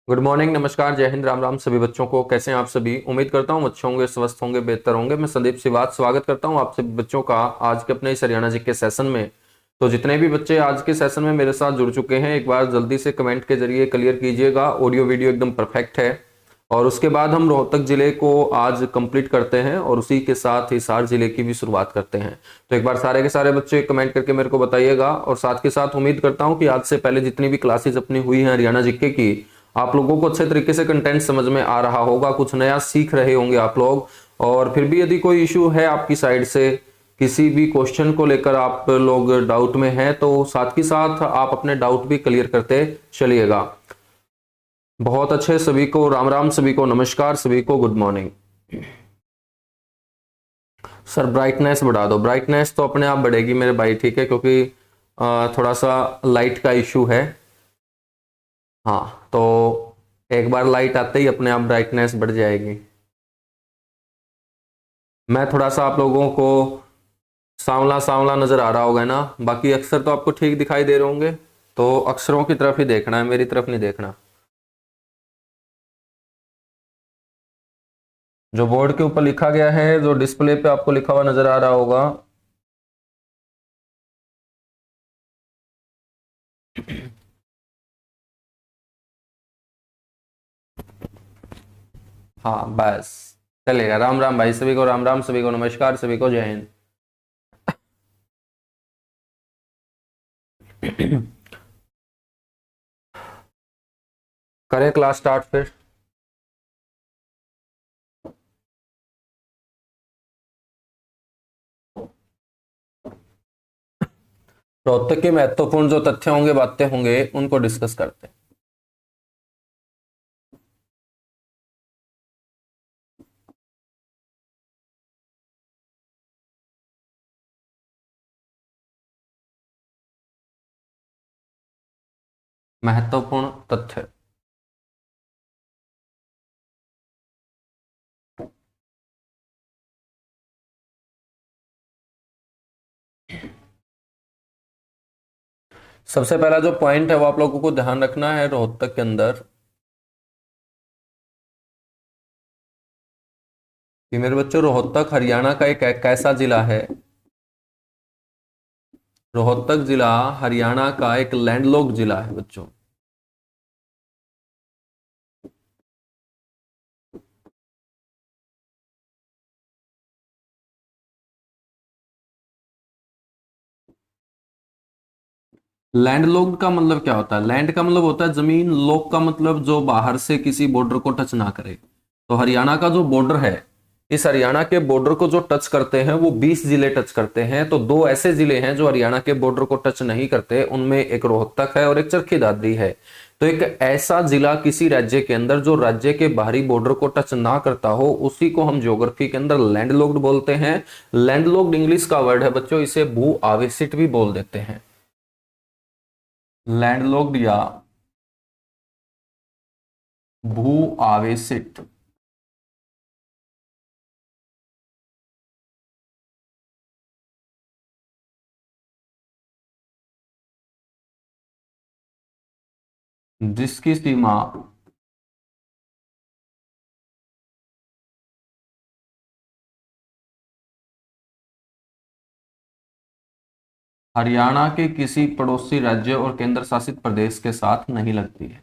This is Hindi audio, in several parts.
गुड मॉर्निंग, नमस्कार, जय हिंद, राम राम सभी बच्चों को। कैसे हैं आप सभी? उम्मीद करता हूँ अच्छे होंगे, स्वस्थ होंगे, बेहतर होंगे। मैं संदीप सिवात स्वागत करता हूँ आप सभी बच्चों का आज के अपने इस हरियाणा जी के सेशन में। तो जितने भी बच्चे आज के सेशन में मेरे साथ जुड़ चुके हैं, एक बार जल्दी से कमेंट के जरिए क्लियर कीजिएगा। ऑडियो वीडियो एकदम परफेक्ट है। और उसके बाद हम रोहतक जिले को आज कंप्लीट करते हैं और उसी के साथ हिसार जिले की भी शुरुआत करते हैं। तो एक बार सारे के सारे बच्चे कमेंट करके मेरे को बताइएगा। और साथ के साथ उम्मीद करता हूँ कि आज से पहले जितनी भी क्लासेस अपनी हुई हैं हरियाणा जीके की, आप लोगों को अच्छे तरीके से कंटेंट समझ में आ रहा होगा, कुछ नया सीख रहे होंगे आप लोग। और फिर भी यदि कोई इशू है आपकी साइड से, किसी भी क्वेश्चन को लेकर आप लोग डाउट में हैं, तो साथ ही साथ आप अपने डाउट भी क्लियर करते चलिएगा। बहुत अच्छे, सभी को राम राम, सभी को नमस्कार, सभी को गुड मॉर्निंग। सर ब्राइटनेस बढ़ा दो। ब्राइटनेस तो अपने आप बढ़ेगी मेरे भाई, ठीक है, क्योंकि थोड़ा सा लाइट का इशू है। हाँ, तो एक बार लाइट आते ही अपने आप ब्राइटनेस बढ़ जाएगी। मैं थोड़ा सा आप लोगों को सांवला सांवला नजर आ रहा होगा ना? बाकी अक्षर तो आपको ठीक दिखाई दे रहे होंगे। तो अक्षरों की तरफ ही देखना है, मेरी तरफ नहीं देखना। जो बोर्ड के ऊपर लिखा गया है, जो डिस्प्ले पे आपको लिखा हुआ नजर आ रहा होगा। हाँ बस, चलेगा। राम राम भाई, सभी को राम राम, सभी को नमस्कार, सभी को जय हिंद। करें क्लास स्टार्ट फिर। रोहतक के महत्वपूर्ण जो तथ्य होंगे, बातें होंगे, उनको डिस्कस करते हैं। महत्वपूर्ण तथ्य। सबसे पहला जो पॉइंट है वो आप लोगों को ध्यान रखना है रोहतक के अंदर, कि मेरे बच्चों रोहतक हरियाणा का एक ऐसा जिला है। रोहतक जिला हरियाणा का एक लैंडलॉक्ड जिला है बच्चों। लैंडलॉक्ड का मतलब क्या होता है? लैंड का मतलब होता है जमीन, लॉक का मतलब जो बाहर से किसी बॉर्डर को टच ना करे। तो हरियाणा का जो बॉर्डर है, इस हरियाणा के बॉर्डर को जो टच करते हैं वो 20 जिले टच करते हैं। तो दो ऐसे जिले हैं जो हरियाणा के बॉर्डर को टच नहीं करते, उनमें एक रोहतक है और एक चरखी दादरी है। तो एक ऐसा जिला किसी राज्य के अंदर जो राज्य के बाहरी बॉर्डर को टच ना करता हो, उसी को हम ज्योग्राफी के अंदर लैंडलॉक्ड बोलते हैं। लैंडलॉक्ड इंग्लिश का वर्ड है बच्चों, इसे भू आवेशित भी बोल देते हैं। लैंडलॉक्ड या भू आवेशित। जिसकी सीमा हरियाणा के किसी पड़ोसी राज्य और केंद्र शासित प्रदेश के साथ नहीं लगती है।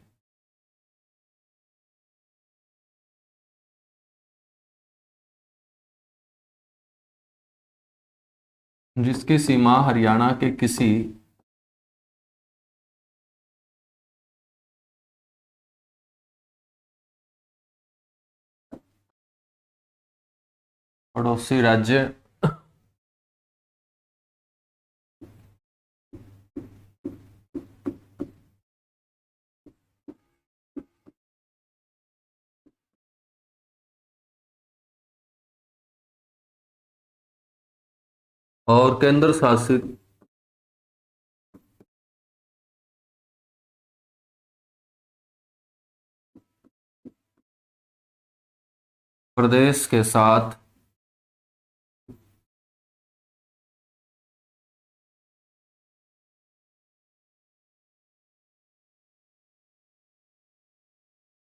जिसकी सीमा हरियाणा के किसी पड़ोसी राज्य और केंद्र शासित प्रदेश के साथ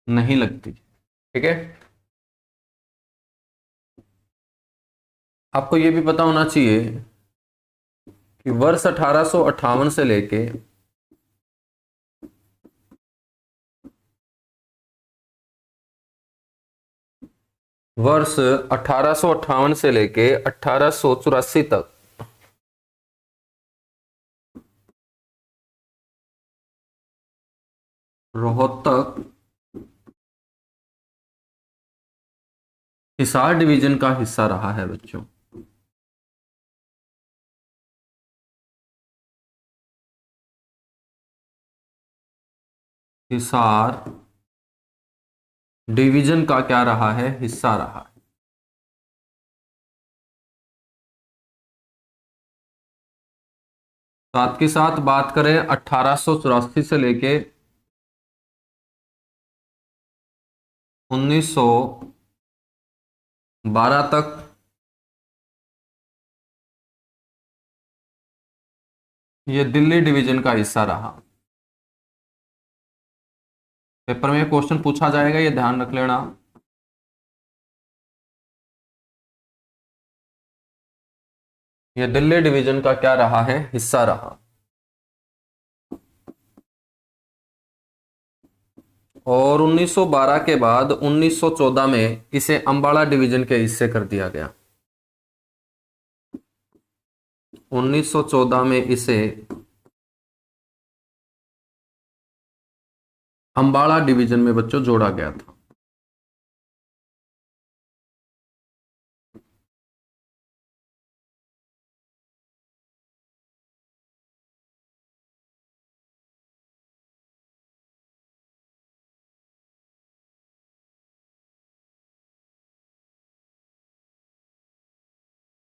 नहीं लगती। ठीक है, आपको ये भी पता होना चाहिए कि वर्ष 1858 से लेके वर्ष 1858 से लेके 1884 तक रोहतक हिसार डिवीजन का हिस्सा रहा है बच्चों। हिसार डिवीजन का क्या रहा है, हिस्सा रहा है। साथ के साथ बात करें 1884 से लेके 1912 तक, ये दिल्ली डिवीजन का हिस्सा रहा। पेपर में क्वेश्चन पूछा जाएगा, ये ध्यान रख लेना। ये दिल्ली डिवीजन का क्या रहा है, हिस्सा रहा। और 1912 के बाद 1914 में इसे अंबाला डिवीजन के हिस्से कर दिया गया। 1914 में इसे अंबाला डिवीजन में बच्चों जोड़ा गया था।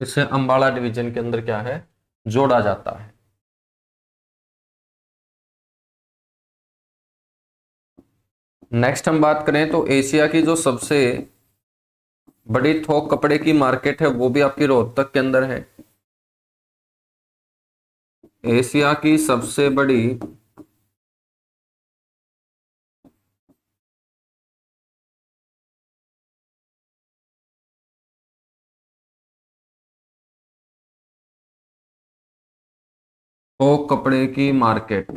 इसे अंबाला डिवीजन के अंदर क्या है, जोड़ा जाता है। नेक्स्ट हम बात करें तो एशिया की जो सबसे बड़ी थोक कपड़े की मार्केट है वो भी आपकी रोहतक के अंदर है। एशिया की सबसे बड़ी थोक कपड़े की मार्केट,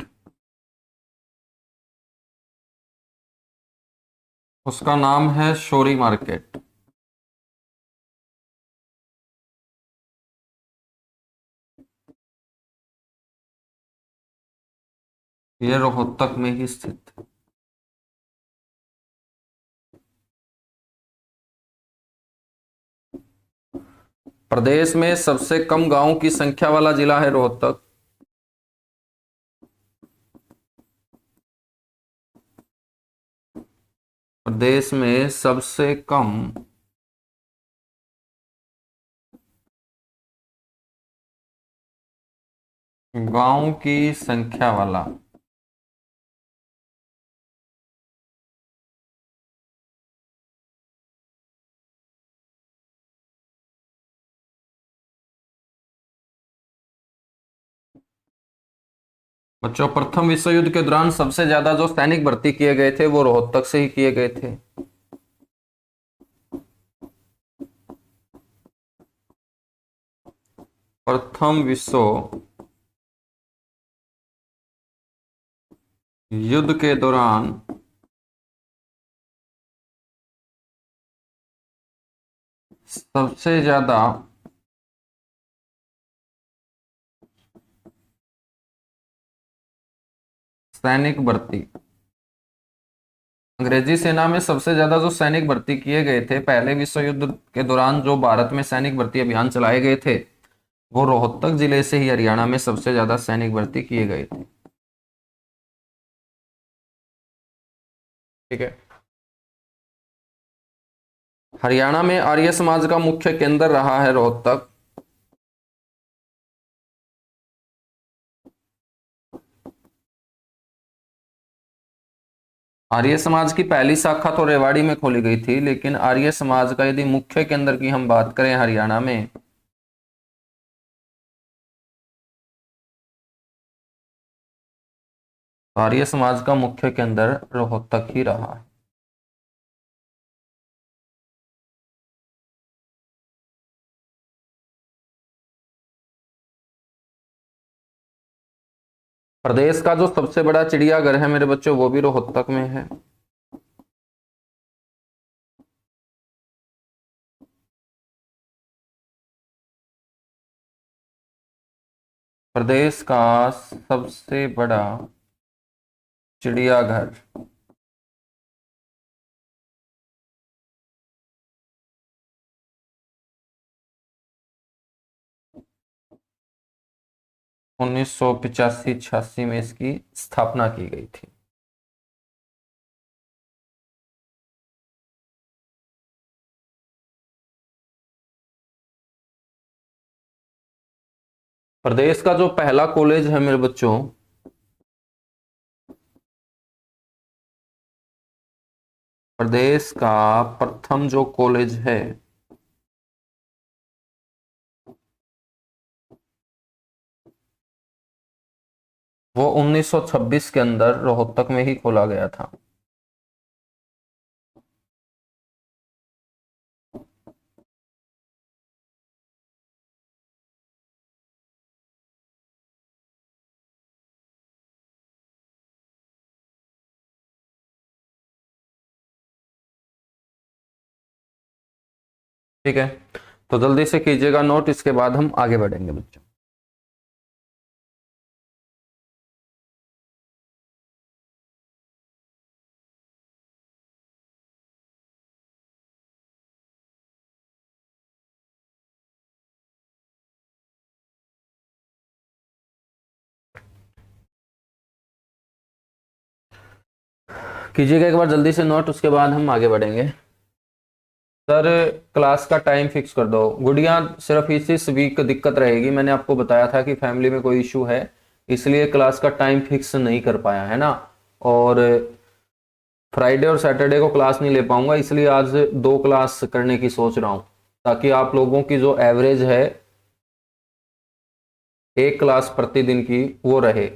उसका नाम है शोरी मार्केट। ये रोहतक में ही स्थित है। प्रदेश में सबसे कम गांव की संख्या वाला जिला है रोहतक। प्रदेश में सबसे कम गांव की संख्या वाला बच्चों, प्रथम विश्व युद्ध के दौरान सबसे ज्यादा जो सैनिक भर्ती किए गए थे वो रोहतक से ही किए गए थे। प्रथम विश्व युद्ध के दौरान सबसे ज्यादा सैनिक भर्ती, अंग्रेजी सेना में सबसे ज्यादा जो सैनिक भर्ती किए गए थे पहले विश्व युद्ध के दौरान, जो भारत में सैनिक भर्ती अभियान चलाए गए थे, वो रोहतक जिले से ही हरियाणा में सबसे ज्यादा सैनिक भर्ती किए गए थे। ठीक है, हरियाणा में आर्य समाज का मुख्य केंद्र रहा है रोहतक। आर्य समाज की पहली शाखा तो रेवाड़ी में खोली गई थी, लेकिन आर्य समाज का यदि मुख्य केंद्र की हम बात करें हरियाणा में, तो आर्य समाज का मुख्य केंद्र रोहतक ही रहा है। प्रदेश का जो सबसे बड़ा चिड़ियाघर है मेरे बच्चों वो भी रोहतक में है। प्रदेश का सबसे बड़ा चिड़ियाघर 1985-86 में इसकी स्थापना की गई थी। प्रदेश का जो पहला कॉलेज है मेरे बच्चों, प्रदेश का प्रथम जो कॉलेज है वो 1926 के अंदर रोहतक में ही खोला गया था। ठीक है, तो जल्दी से कीजिएगा नोट, इसके बाद हम आगे बढ़ेंगे बच्चों। कीजिएगा एक बार जल्दी से नोट, उसके बाद हम आगे बढ़ेंगे। सर क्लास का टाइम फिक्स कर दो। गुड़िया सिर्फ इस वीक दिक्कत रहेगी, मैंने आपको बताया था कि फैमिली में कोई इशू है, इसलिए क्लास का टाइम फिक्स नहीं कर पाया है ना। और फ्राइडे और सैटरडे को क्लास नहीं ले पाऊंगा, इसलिए आज 2 क्लास करने की सोच रहा हूं, ताकि आप लोगों की जो एवरेज है 1 क्लास प्रतिदिन की वो रहे।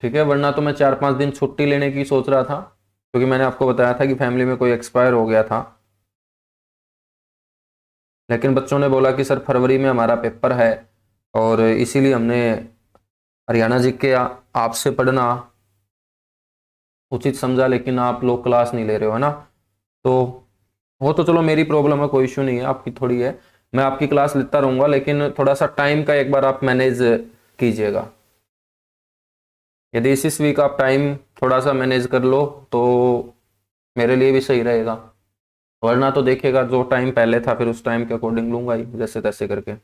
ठीक है, वरना तो मैं 4-5 दिन छुट्टी लेने की सोच रहा था, क्योंकि मैंने आपको बताया था कि फैमिली में कोई एक्सपायर हो गया था। लेकिन बच्चों ने बोला कि सर फरवरी में हमारा पेपर है, और इसीलिए हमने हरियाणा जी के आपसे पढ़ना उचित समझा, लेकिन आप लोग क्लास नहीं ले रहे हो, है ना। तो वो तो चलो मेरी प्रॉब्लम है, कोई इशू नहीं है, आपकी थोड़ी है। मैं आपकी क्लास लेता रहूंगा, लेकिन थोड़ा सा टाइम का एक बार आप मैनेज कीजिएगा। यदि इस वीक आप टाइम थोड़ा सा मैनेज कर लो तो मेरे लिए भी सही रहेगा, वरना तो देखिएगा जो टाइम पहले था फिर उस टाइम के अकॉर्डिंग लूंगा ही, जैसे तैसे करके।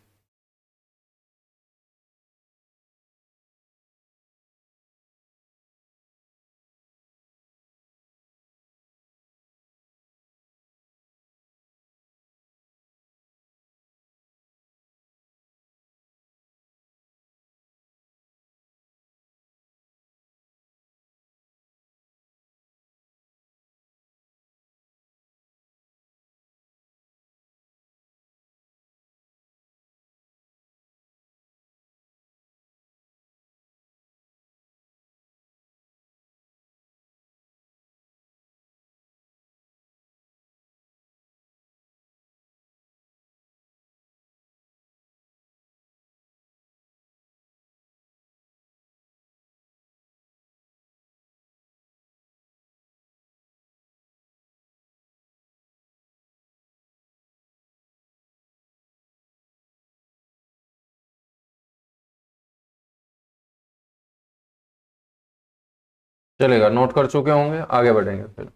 चलेगा, नोट कर चुके होंगे, आगे बढ़ेंगे फिर।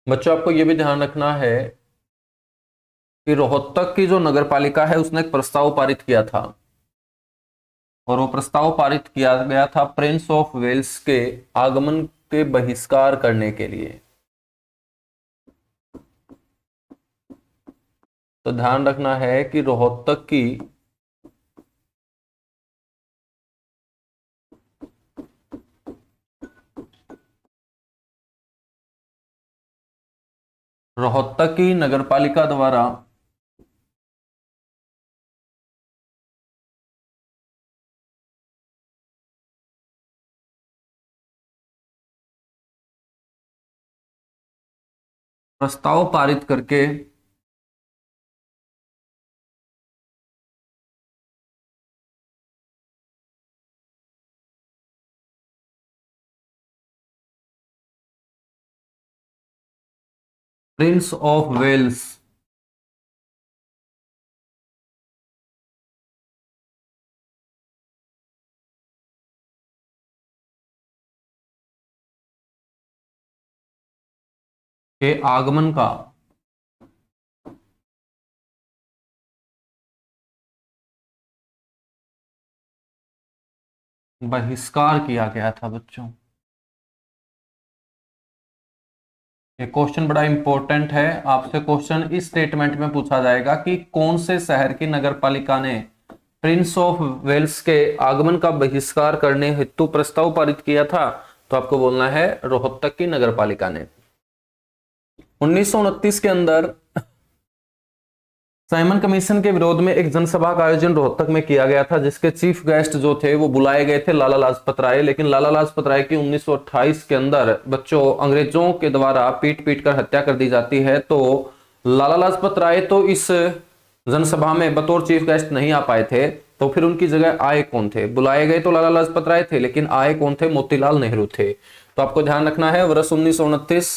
बच्चों आपको यह भी ध्यान रखना है कि रोहतक की जो नगर पालिका है उसने एक प्रस्ताव पारित किया था, और वो प्रस्ताव पारित किया गया था प्रिंस ऑफ वेल्स के आगमन के बहिष्कार करने के लिए। तो ध्यान रखना है कि रोहतक की नगर पालिका द्वारा प्रस्ताव पारित करके प्रिंस ऑफ वेल्स के आगमन का बहिष्कार किया गया था बच्चों। ये क्वेश्चन बड़ा इंपॉर्टेंट है, आपसे क्वेश्चन इस स्टेटमेंट में पूछा जाएगा कि कौन से शहर की नगरपालिका ने प्रिंस ऑफ वेल्स के आगमन का बहिष्कार करने हेतु प्रस्ताव पारित किया था। तो आपको बोलना है रोहतक की नगरपालिका ने। 1929 के अंदर साइमन कमीशन के विरोध में एक जनसभा का आयोजन रोहतक में किया गया था, जिसके चीफ गेस्ट जो थे वो बुलाए गए थे लाला लाजपत राय। लेकिन लाला लाजपत राय की 1928 के अंदर बच्चों अंग्रेजों के द्वारा पीट पीट कर हत्या कर दी जाती है। तो लाला लाजपत राय तो इस जनसभा में बतौर चीफ गेस्ट नहीं आ पाए थे, तो फिर उनकी जगह आए कौन थे? बुलाए गए तो लाला लाजपत राय थे, लेकिन आए कौन थे? मोतीलाल नेहरू थे। तो आपको ध्यान रखना है वर्ष 1929।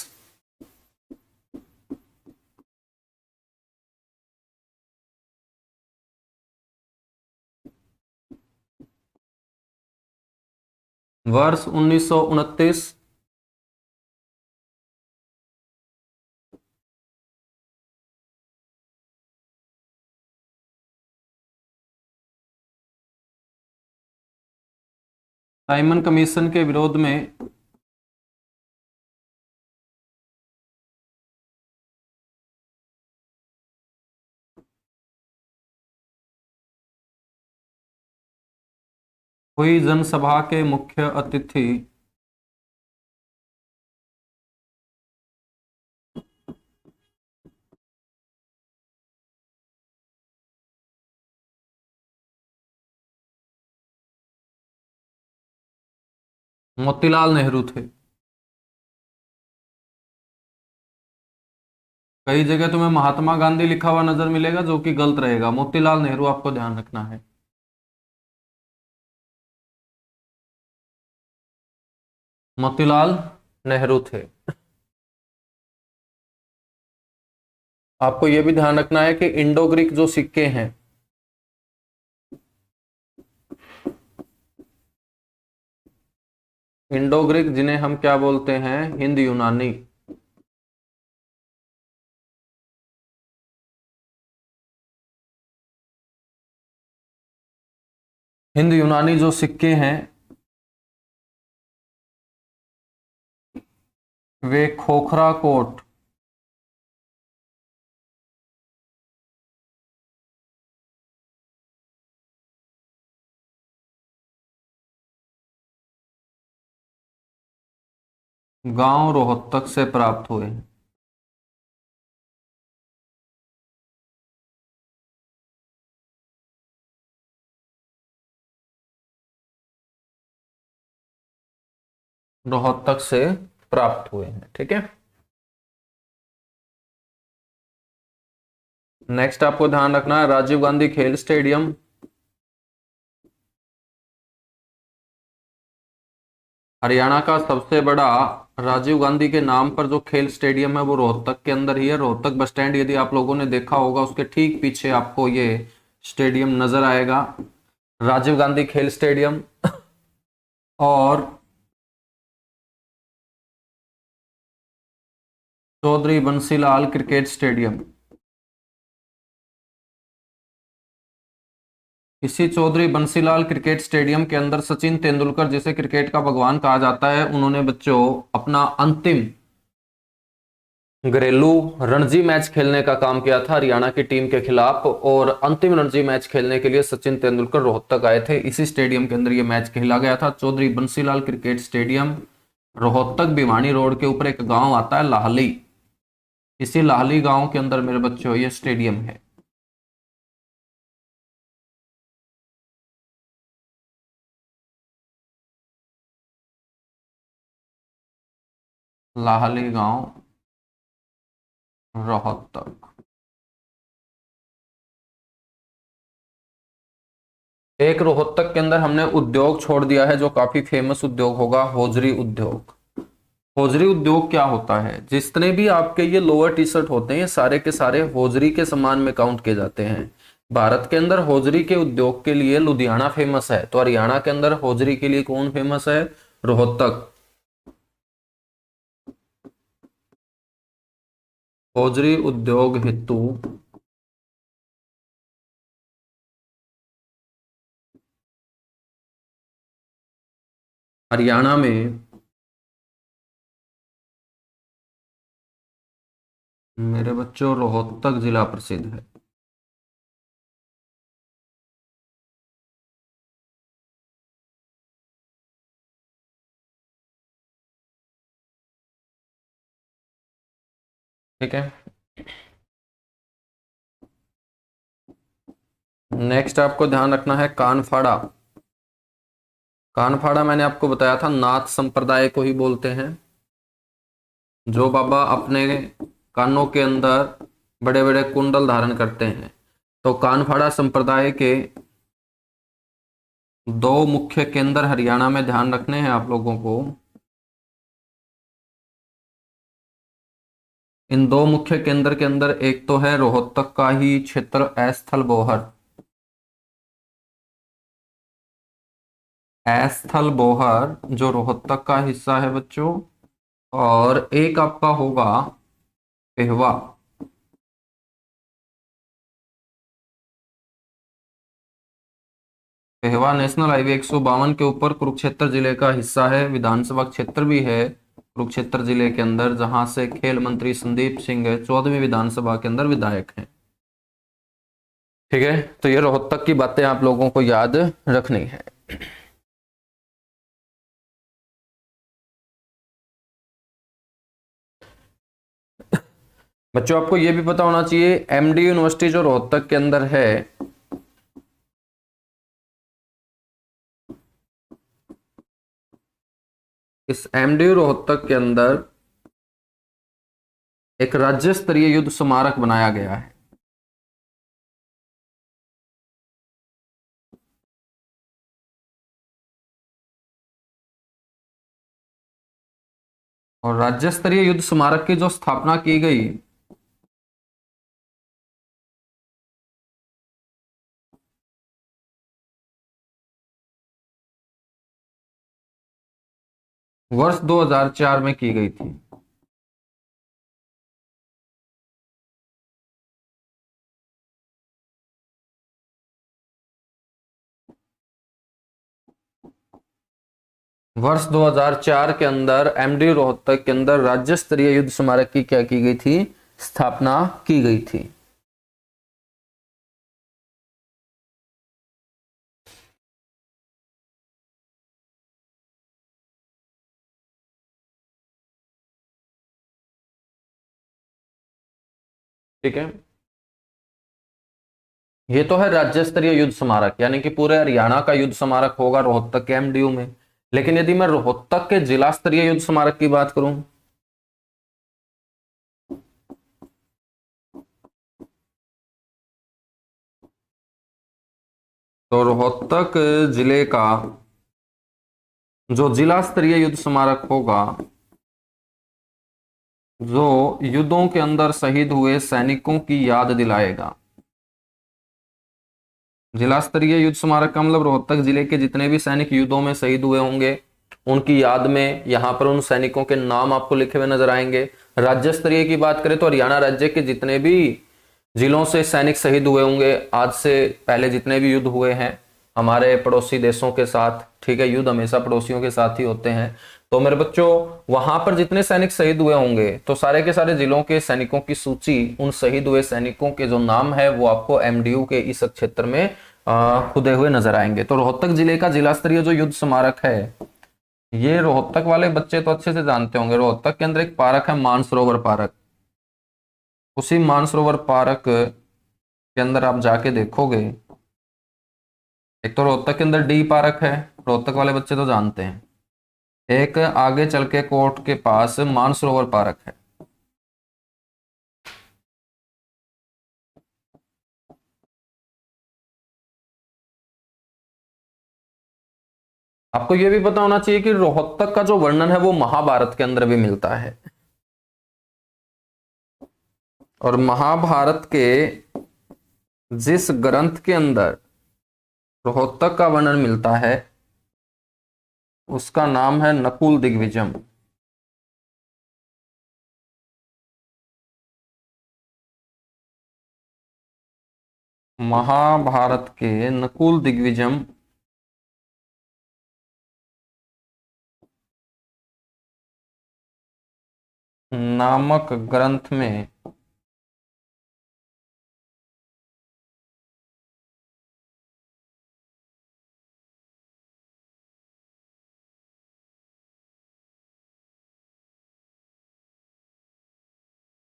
वर्ष 1929 साइमन कमीशन के विरोध में हुई जनसभा के मुख्य अतिथि मोतीलाल नेहरू थे। कई जगह तुम्हें महात्मा गांधी लिखा हुआ नजर मिलेगा, जो कि गलत रहेगा। मोतीलाल नेहरू आपको ध्यान रखना है। मोतीलाल नेहरू थे। आपको यह भी ध्यान रखना है कि इंडो ग्रीक जो सिक्के हैं, इंडो ग्रीक जिन्हें हम क्या बोलते हैं? हिंद यूनानी। हिंद यूनानी जो सिक्के हैं वे खोखरा कोट, गांव रोहतक से प्राप्त हुए हैं। रोहतक से प्राप्त हुए हैं, ठीक है। नेक्स्ट आपको ध्यान रखना है राजीव गांधी खेल स्टेडियम। हरियाणा का सबसे बड़ा राजीव गांधी के नाम पर जो खेल स्टेडियम है वो रोहतक के अंदर ही है। रोहतक बस स्टैंड यदि आप लोगों ने देखा होगा, उसके ठीक पीछे आपको ये स्टेडियम नजर आएगा, राजीव गांधी खेल स्टेडियम। और चौधरी बंसीलाल क्रिकेट स्टेडियम। इसी चौधरी बंसीलाल क्रिकेट स्टेडियम के अंदर सचिन तेंदुलकर, जिसे क्रिकेट का भगवान कहा जाता है, उन्होंने बच्चों अपना अंतिम घरेलू रणजी मैच खेलने का काम किया था हरियाणा की टीम के खिलाफ। और अंतिम रणजी मैच खेलने के लिए सचिन तेंदुलकर रोहतक आए थे। इसी स्टेडियम के अंदर यह मैच खेला गया था, Chaudhary Bansilal cricket stadium. Rohtak Bhiwani road के ऊपर एक गांव आता है लाहली, इसी लाहली गांव के अंदर मेरे बच्चों ये स्टेडियम है। लाहली गांव रोहतक। एक रोहतक के अंदर हमने उद्योग छोड़ दिया है जो काफी फेमस उद्योग होगा, होजरी उद्योग। होजरी उद्योग क्या होता है? जितने भी आपके ये लोअर टी शर्ट होते हैं ये सारे के सारे होजरी के समान में काउंट किए जाते हैं। भारत के अंदर होजरी के उद्योग के लिए लुधियाना फेमस है, तो हरियाणा के अंदर होजरी के लिए कौन फेमस है? रोहतक। होजरी उद्योग हेतु हरियाणा में मेरे बच्चों रोहतक जिला प्रसिद्ध है। ठीक है, नेक्स्ट आपको ध्यान रखना है कानफाड़ा। कानफाड़ा मैंने आपको बताया था नाथ संप्रदाय को ही बोलते हैं, जो बाबा अपने कानों के अंदर बड़े बड़े कुंडल धारण करते हैं। तो कानफाड़ा संप्रदाय के दो मुख्य केंद्र हरियाणा में ध्यान रखने हैं आप लोगों को। इन दो मुख्य केंद्र के अंदर एक तो है रोहतक का ही क्षेत्र स्थल बोहर, स्थल बोहर जो रोहतक का हिस्सा है बच्चों, और एक आपका होगा पेहवा। पेहवा नेशनल हाईवे 152 के ऊपर कुरुक्षेत्र जिले का हिस्सा है, विधानसभा क्षेत्र भी है कुरुक्षेत्र जिले के अंदर, जहां से खेल मंत्री संदीप सिंह 14वीं विधानसभा के अंदर विधायक हैं। ठीक है, तो ये रोहतक की बातें आप लोगों को याद रखनी है। बच्चों आपको ये भी पता होना चाहिए एमडी यूनिवर्सिटी जो रोहतक के अंदर है, इस एमडी रोहतक के अंदर एक राज्य स्तरीय युद्ध स्मारक बनाया गया है। और राज्य स्तरीय युद्ध स्मारक की जो स्थापना की गई वर्ष 2004 में की गई थी। वर्ष 2004 के अंदर एमडी रोहतक के अंदर राज्य स्तरीय युद्ध स्मारक की क्या की गई थी? स्थापना की गई थी। ठीक है, ये तो है राज्य स्तरीय युद्ध स्मारक, यानी कि पूरे हरियाणा का युद्ध स्मारक होगा रोहतक के एमडीयू में। लेकिन यदि मैं रोहतक के जिला स्तरीय युद्ध स्मारक की बात करूं, तो रोहतक जिले का जो जिला स्तरीय युद्ध स्मारक होगा, जो युद्धों के अंदर शहीद हुए सैनिकों की याद दिलाएगा। जिला स्तरीय युद्ध स्मारक का मतलब रोहतक जिले के जितने भी सैनिक युद्धों में शहीद हुए होंगे उनकी याद में यहाँ पर उन सैनिकों के नाम आपको लिखे हुए नजर आएंगे। राज्य स्तरीय की बात करें तो हरियाणा राज्य के जितने भी जिलों से सैनिक शहीद हुए होंगे आज से पहले, जितने भी युद्ध हुए हैं हमारे पड़ोसी देशों के साथ, ठीक है, युद्ध हमेशा पड़ोसियों के साथ ही होते हैं, तो मेरे बच्चों वहां पर जितने सैनिक शहीद हुए होंगे तो सारे के सारे जिलों के सैनिकों की सूची, उन शहीद हुए सैनिकों के जो नाम है वो आपको एमडीयू के इस क्षेत्र में खुदे हुए नजर आएंगे। तो रोहतक जिले का जिला स्तरीय जो युद्ध स्मारक है, ये रोहतक वाले बच्चे तो अच्छे से जानते होंगे। रोहतक के अंदर एक पार्क है मानसरोवर पार्क, उसी मानसरोवर पार्क के अंदर आप जाके देखोगे, एक तो रोहतक के अंदर डी पार्क है, रोहतक वाले बच्चे तो जानते हैं, एक आगे चल के कोर्ट के पास मानसरोवर पार्क है। आपको यह भी पता होना चाहिए कि रोहतक का जो वर्णन है वो महाभारत के अंदर भी मिलता है, और महाभारत के जिस ग्रंथ के अंदर रोहतक का वर्णन मिलता है उसका नाम है नकुल दिग्विजय। महाभारत के नकुल दिग्विजय नामक ग्रंथ में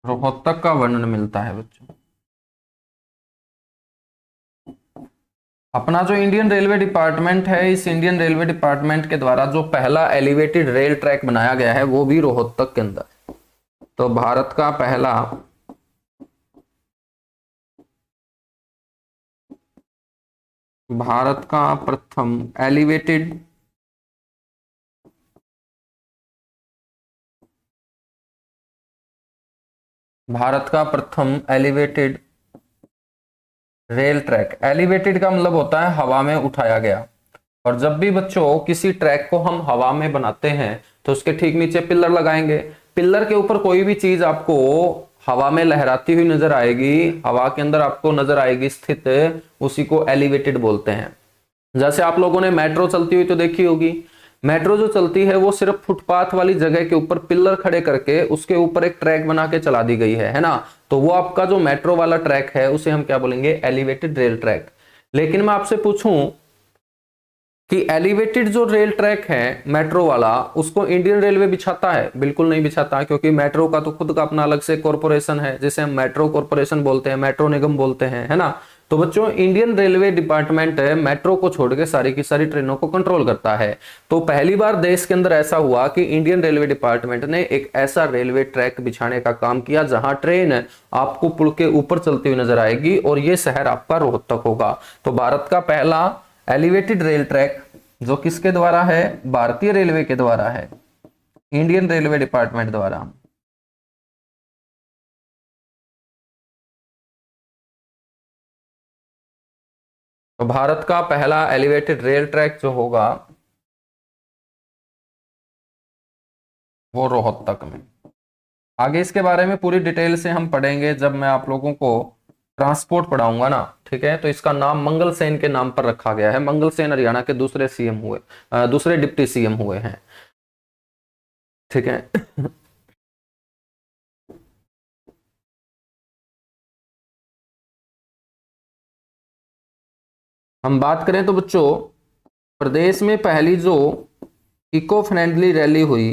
रोहतक का वर्णन मिलता है बच्चों। अपना जो इंडियन रेलवे डिपार्टमेंट है, इस इंडियन रेलवे डिपार्टमेंट के द्वारा जो पहला एलिवेटेड रेल ट्रैक बनाया गया है वो भी रोहतक के अंदर। तो भारत का प्रथम एलिवेटेड रेल ट्रैक, एलिवेटेड का मतलब होता है हवा में उठाया गया। और जब भी बच्चों किसी ट्रैक को हम हवा में बनाते हैं तो उसके ठीक नीचे पिलर लगाएंगे। पिलर के ऊपर कोई भी चीज आपको हवा में लहराती हुई नजर आएगी, हवा के अंदर आपको नजर आएगी स्थित, उसी को एलिवेटेड बोलते हैं। जैसे आप लोगों ने मेट्रो चलती हुई तो देखी होगी। मेट्रो जो चलती है वो सिर्फ फुटपाथ वाली जगह के ऊपर पिलर खड़े करके उसके ऊपर एक ट्रैक बना के चला दी गई है ना। तो वो आपका जो मेट्रो वाला ट्रैक है उसे हम क्या बोलेंगे, एलिवेटेड रेल ट्रैक। लेकिन मैं आपसे पूछूं कि एलिवेटेड जो रेल ट्रैक है मेट्रो वाला, उसको इंडियन रेलवे बिछाता है? बिल्कुल नहीं बिछाता, क्योंकि मेट्रो का तो खुद का अपना अलग से कॉरपोरेशन है जिसे हम मेट्रो कॉरपोरेशन बोलते हैं, मेट्रो निगम बोलते हैं, है ना। तो बच्चों इंडियन रेलवे डिपार्टमेंट है मेट्रो को छोड़ के सारी की सारी ट्रेनों को कंट्रोल करता है। तो पहली बार देश के अंदर ऐसा हुआ कि इंडियन रेलवे डिपार्टमेंट ने एक ऐसा रेलवे ट्रैक बिछाने का काम किया जहां ट्रेन आपको पुल के ऊपर चलती हुई नजर आएगी, और ये शहर आपका रोहतक होगा। तो भारत का पहला एलिवेटेड रेल ट्रैक जो किसके द्वारा है, भारतीय रेलवे के द्वारा है, इंडियन रेलवे डिपार्टमेंट द्वारा। तो भारत का पहला एलिवेटेड रेल ट्रैक जो होगा वो रोहतक में। आगे इसके बारे में पूरी डिटेल से हम पढ़ेंगे जब मैं आप लोगों को ट्रांसपोर्ट पढ़ाऊंगा ना, ठीक है। तो इसका नाम मंगल सेन के नाम पर रखा गया है। मंगल सेन हरियाणा के दूसरे सीएम हुए, दूसरे डिप्टी सीएम हुए हैं, ठीक है। हम बात करें तो बच्चों प्रदेश में पहली जो इको फ्रेंडली रैली हुई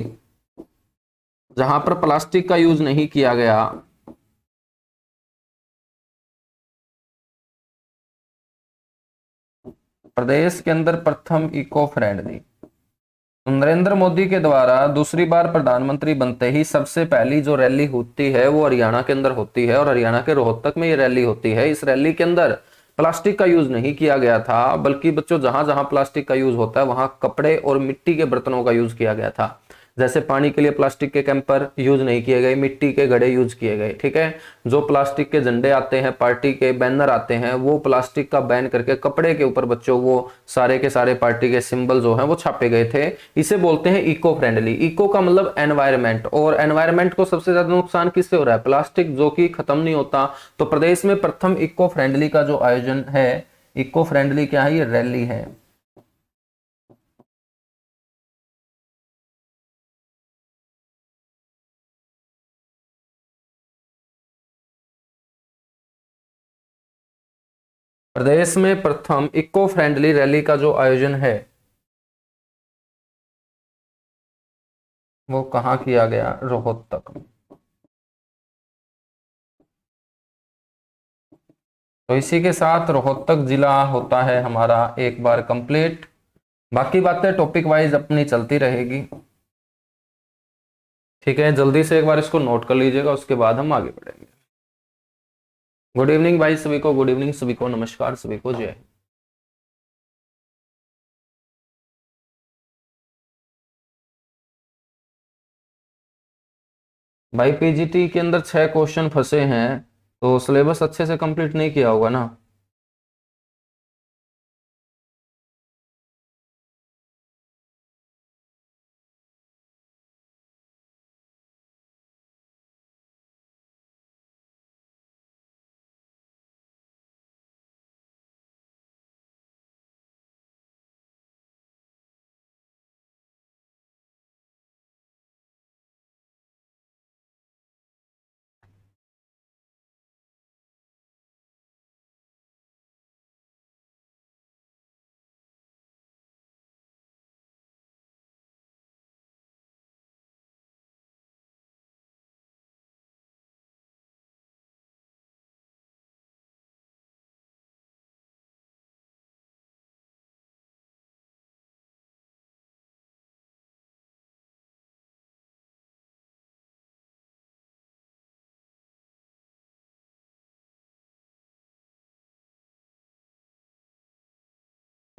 जहां पर प्लास्टिक का यूज नहीं किया गया, प्रदेश के अंदर प्रथम इको फ्रेंडली, नरेंद्र मोदी के द्वारा दूसरी बार प्रधानमंत्री बनते ही सबसे पहली जो रैली होती है वो हरियाणा के अंदर होती है, और हरियाणा के रोहतक में ये रैली होती है। इस रैली के अंदर प्लास्टिक का यूज नहीं किया गया था, बल्कि बच्चों जहां जहां प्लास्टिक का यूज होता है वहां कपड़े और मिट्टी के बर्तनों का यूज किया गया था। जैसे पानी के लिए प्लास्टिक के कैंपर यूज नहीं किए गए, मिट्टी के घड़े यूज किए गए, ठीक है। जो प्लास्टिक के झंडे आते हैं, पार्टी के बैनर आते हैं, वो प्लास्टिक का बैन करके कपड़े के ऊपर बच्चों वो सारे के सारे पार्टी के सिंबल जो हैं वो छापे गए थे। इसे बोलते हैं इको फ्रेंडली। इको का मतलब एनवायरमेंट, और एनवायरमेंट को सबसे ज्यादा नुकसान किससे हो रहा है, प्लास्टिक, जो कि खत्म नहीं होता। तो प्रदेश में प्रथम इको फ्रेंडली का जो आयोजन है, इको फ्रेंडली क्या है, ये रैली है। प्रदेश में प्रथम इको फ्रेंडली रैली का जो आयोजन है वो कहाँ किया गया, रोहतक में। तो इसी के साथ रोहतक जिला होता है हमारा एक बार कंप्लीट। बाकी बातें टॉपिक वाइज अपनी चलती रहेगी, ठीक है। जल्दी से एक बार इसको नोट कर लीजिएगा, उसके बाद हम आगे बढ़ेंगे। गुड इवनिंग भाई सभी को, गुड इवनिंग सभी को, नमस्कार सभी को, जय हिंद। भाई पीजीटी के अंदर 6 क्वेश्चन फंसे हैं, तो सिलेबस अच्छे से कंप्लीट नहीं किया होगा ना।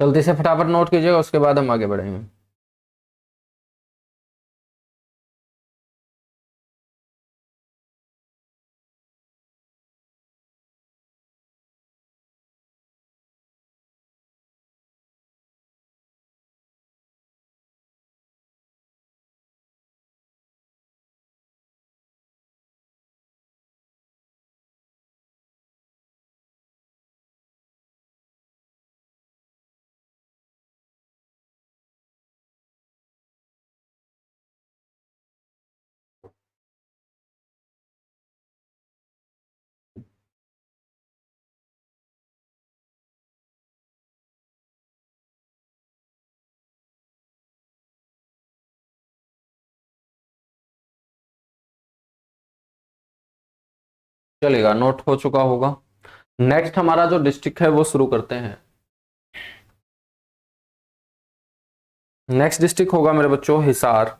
जल्दी से फटाफट नोट कीजिएगा, उसके बाद हम आगे बढ़ेंगे। चलेगा, नोट हो चुका होगा। नेक्स्ट हमारा जो डिस्ट्रिक्ट है वो शुरू करते हैं। नेक्स्ट डिस्ट्रिक्ट होगा मेरे बच्चों हिसार।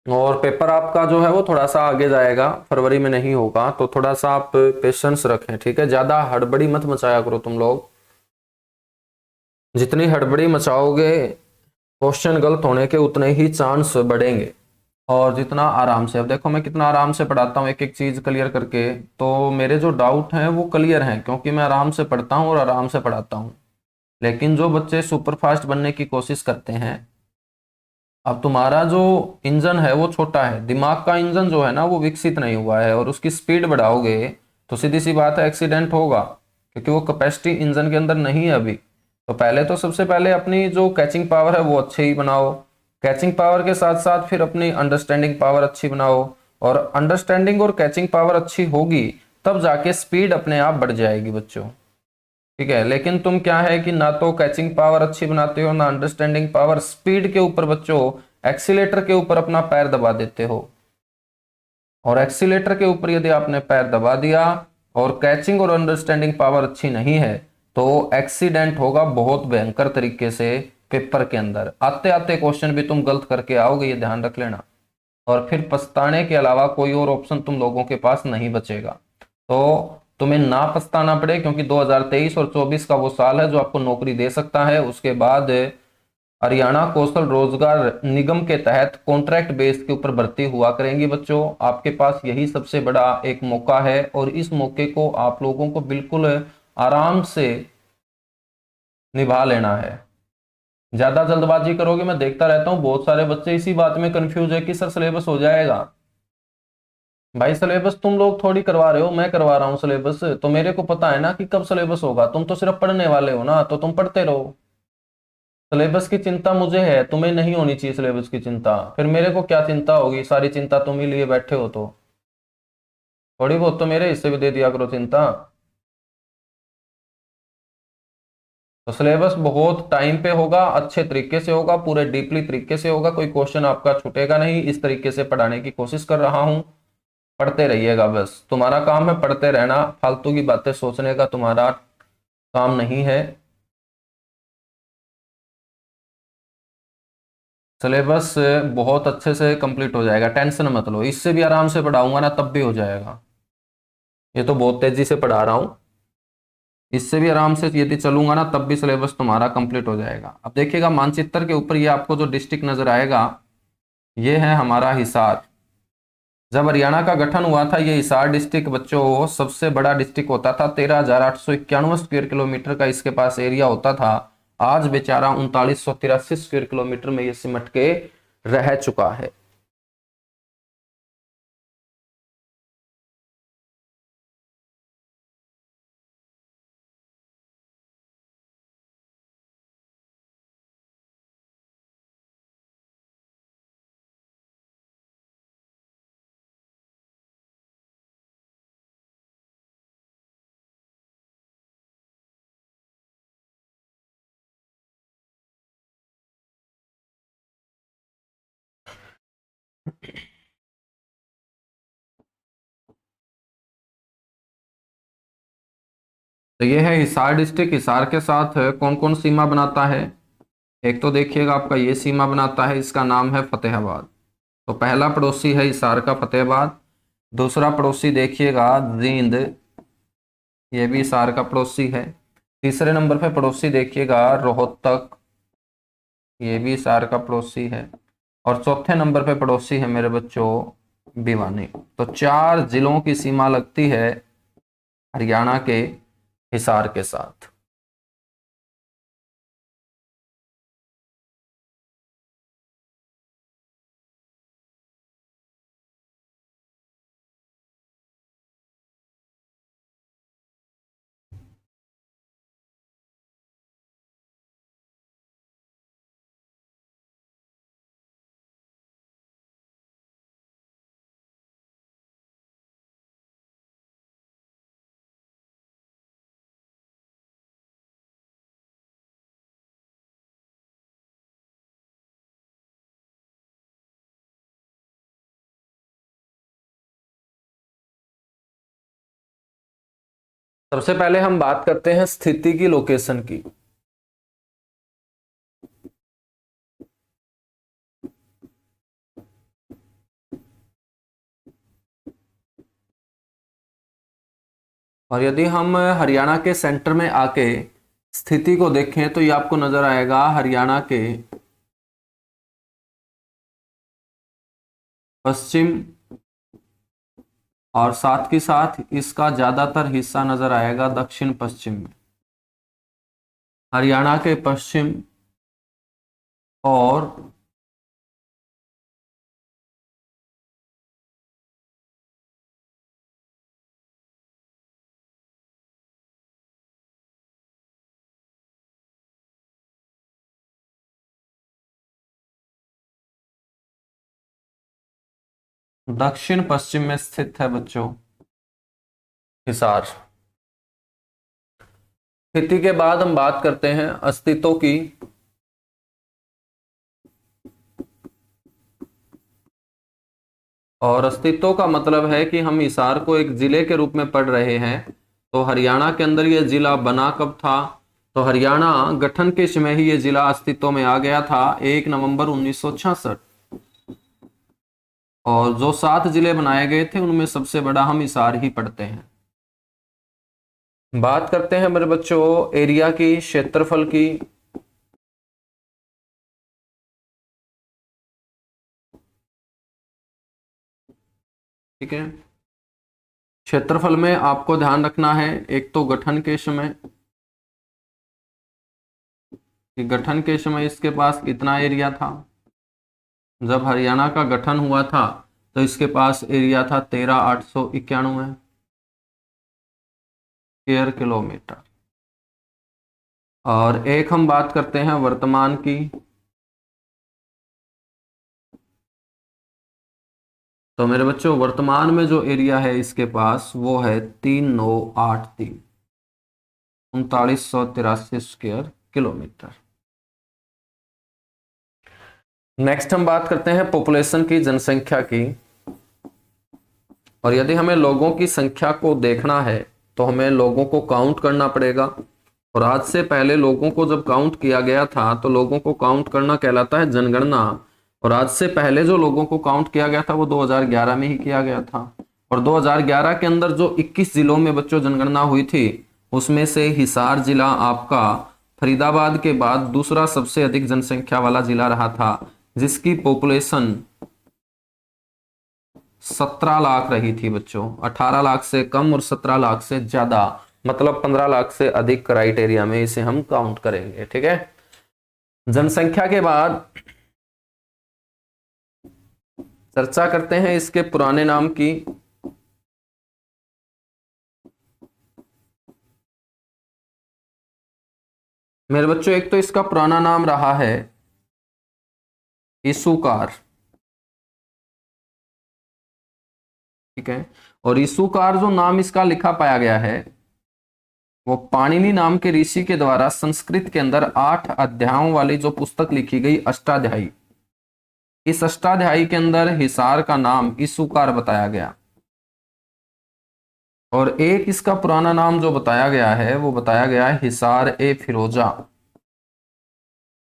और पेपर आपका जो है वो थोड़ा सा आगे जाएगा, फरवरी में नहीं होगा, तो थोड़ा सा आप पेशेंस रखें, ठीक है। ज्यादा हड़बड़ी मत मचाया करो तुम लोग। जितनी हड़बड़ी मचाओगे क्वेश्चन गलत होने के उतने ही चांस बढ़ेंगे। और जितना आराम से, अब देखो मैं कितना आराम से पढ़ाता हूँ एक एक चीज क्लियर करके, तो मेरे जो डाउट हैं वो क्लियर हैं क्योंकि मैं आराम से पढ़ता हूँ और आराम से पढ़ाता हूँ। लेकिन जो बच्चे सुपर फास्ट बनने की कोशिश करते हैं, अब तुम्हारा जो इंजन है वो छोटा है, दिमाग का इंजन जो है ना वो विकसित नहीं हुआ है, और उसकी स्पीड बढ़ाओगे तो सीधी सी बात है एक्सीडेंट होगा, क्योंकि वो कैपेसिटी इंजन के अंदर नहीं है अभी। तो पहले तो सबसे पहले अपनी जो कैचिंग पावर है वो अच्छी ही बनाओ, कैचिंग पावर के साथ साथ फिर अपनी अंडरस्टैंडिंग पावर अच्छी बनाओ, और अंडरस्टैंडिंग और कैचिंग पावर अच्छी होगी तब जाके स्पीड अपने आप बढ़ जाएगी बच्चों, ठीक है। लेकिन तुम क्या है कि ना तो कैचिंग पावर अच्छी बनाते हो ना अंडरस्टैंडिंग पावर, स्पीड के ऊपर बच्चों एक्सीलेटर के ऊपर अपना पैर दबा देते हो, और एक्सीलेटर के ऊपर यदि आपने पैर दबा दिया और कैचिंग और अंडरस्टैंडिंग पावर अच्छी नहीं है तो एक्सीडेंट होगा बहुत भयंकर तरीके से। पेपर के अंदर आते आते क्वेश्चन भी तुम गलत करके आओगे, ये ध्यान रख लेना, और फिर पछताने के अलावा कोई और ऑप्शन तुम लोगों के पास नहीं बचेगा। तो तुम्हें ना पछताना पड़े, क्योंकि 2023 और 24 का वो साल है जो आपको नौकरी दे सकता है। उसके बाद हरियाणा कौशल रोजगार निगम के तहत कॉन्ट्रैक्ट बेस के ऊपर भर्ती हुआ करेंगी बच्चों। आपके पास यही सबसे बड़ा एक मौका है, और इस मौके को आप लोगों को बिल्कुल आराम से निभा लेना है। ज्यादा जल्दबाजी करोगे, मैं देखता रहता हूँ बहुत सारे बच्चे इसी बात में कंफ्यूज है कि सर सिलेबस हो जाएगा। भाई सिलेबस तुम लोग थोड़ी करवा रहे हो, मैं करवा रहा हूँ सिलेबस, तो मेरे को पता है ना कि कब सिलेबस होगा। तुम तो सिर्फ पढ़ने वाले हो ना, तो तुम पढ़ते रहो। सिलेबस की चिंता मुझे है, तुम्हें नहीं होनी चाहिए सिलेबस की चिंता। फिर मेरे को क्या चिंता होगी, सारी चिंता तुम ही लिए बैठे हो, तो थोड़ी बहुत तो मेरे हिस्से भी दे दिया करो चिंता। तो सिलेबस बहुत टाइम पे होगा, अच्छे तरीके से होगा, पूरे डीपली तरीके से होगा, कोई क्वेश्चन आपका छूटेगा नहीं। इस तरीके से पढ़ाने की कोशिश कर रहा हूं, पढ़ते रहिएगा, बस तुम्हारा काम है पढ़ते रहना, फालतू की बातें सोचने का तुम्हारा काम नहीं है। सिलेबस बहुत अच्छे से कंप्लीट हो जाएगा, टेंशन मत लो, इससे भी आराम से पढ़ाऊंगा ना तब भी हो जाएगा। ये तो बहुत तेजी से पढ़ा रहा हूँ। इससे भी आराम से यदि चलूंगा ना तब भी सिलेबस तुम्हारा कंप्लीट हो जाएगा। अब देखिएगा मानचित्र के ऊपर ये आपको जो डिस्ट्रिक्ट नजर आएगा ये है हमारा हिसार। जब हरियाणा का गठन हुआ था ये हिसार डिस्ट्रिक्ट बच्चों सबसे बड़ा डिस्ट्रिक्ट होता था। 13,891 स्क्वायर किलोमीटर का इसके पास एरिया होता था। आज बेचारा 3983 स्क्वायर किलोमीटर में ये सिमट के रह चुका है। तो ये है हिसार डिस्ट्रिक्ट। हिसार के साथ कौन कौन सीमा बनाता है? एक तो देखिएगा आपका ये सीमा बनाता है, इसका नाम है फतेहाबाद। तो पहला पड़ोसी है हिसार का फतेहाबाद। दूसरा पड़ोसी देखिएगा जींद, ये भी हिसार का पड़ोसी है। तीसरे नंबर पे पड़ोसी देखिएगा रोहतक, ये भी हिसार का पड़ोसी है। और चौथे नंबर पे पड़ोसी है मेरे बच्चों भिवानी। तो 4 जिलों की सीमा लगती है हरियाणा के हिसार के साथ। सबसे पहले हम बात करते हैं स्थिति की, लोकेशन की। और यदि हम हरियाणा के सेंटर में आके स्थिति को देखें तो ये आपको नजर आएगा हरियाणा के पश्चिम, और साथ के साथ इसका ज्यादातर हिस्सा नजर आएगा दक्षिण पश्चिम में। हरियाणा के पश्चिम और दक्षिण पश्चिम में स्थित है बच्चों हिसार। स्थिति के बाद हम बात करते हैं अस्तित्व की। और अस्तित्व का मतलब है कि हम हिसार को एक जिले के रूप में पढ़ रहे हैं। तो हरियाणा के अंदर यह जिला बना कब था? तो हरियाणा गठन के समय ही यह जिला अस्तित्व में आ गया था, 1 नवंबर 1966। और जो 7 जिले बनाए गए थे उनमें सबसे बड़ा हम हिसार ही पढ़ते हैं। बात करते हैं मेरे बच्चों एरिया की, क्षेत्रफल की। ठीक है, क्षेत्रफल में आपको ध्यान रखना है एक तो गठन के समय, कि गठन के समय इसके पास इतना एरिया था। जब हरियाणा का गठन हुआ था तो इसके पास एरिया था 13,891 स्क्वायर किलोमीटर। और एक हम बात करते हैं वर्तमान की। तो मेरे बच्चों वर्तमान में जो एरिया है इसके पास वो है 3983 3983 स्क्वायर किलोमीटर। नेक्स्ट हम बात करते हैं पॉपुलेशन की, जनसंख्या की। और यदि हमें लोगों की संख्या को देखना है तो हमें लोगों को काउंट करना पड़ेगा। और आज से पहले लोगों को जब काउंट किया गया था तो लोगों को काउंट करना कहलाता है जनगणना। और आज से पहले जो लोगों को काउंट किया गया था वो 2011 में ही किया गया था। और 2011 के अंदर जो 21 जिलों में बच्चों जनगणना हुई थी उसमें से हिसार जिला आपका फरीदाबाद के बाद दूसरा सबसे अधिक जनसंख्या वाला जिला रहा था, जिसकी पॉपुलेशन 17 लाख रही थी बच्चों। 18 लाख से कम और 17 लाख से ज्यादा, मतलब 15 लाख से अधिक क्राइटेरिया में इसे हम काउंट करेंगे। ठीक है, जनसंख्या के बाद चर्चा करते हैं इसके पुराने नाम की। मेरे बच्चों, एक तो इसका पुराना नाम रहा है इसूकार। ठीक है, और इसूकार जो नाम इसका लिखा पाया गया है वो पाणिनि नाम के ऋषि के द्वारा संस्कृत के अंदर 8 अध्यायों वाली जो पुस्तक लिखी गई अष्टाध्यायी, इस अष्टाध्यायी के अंदर हिसार का नाम इसूकार बताया गया। और एक इसका पुराना नाम जो बताया गया है वो बताया गया है हिसार ए फिरोजा,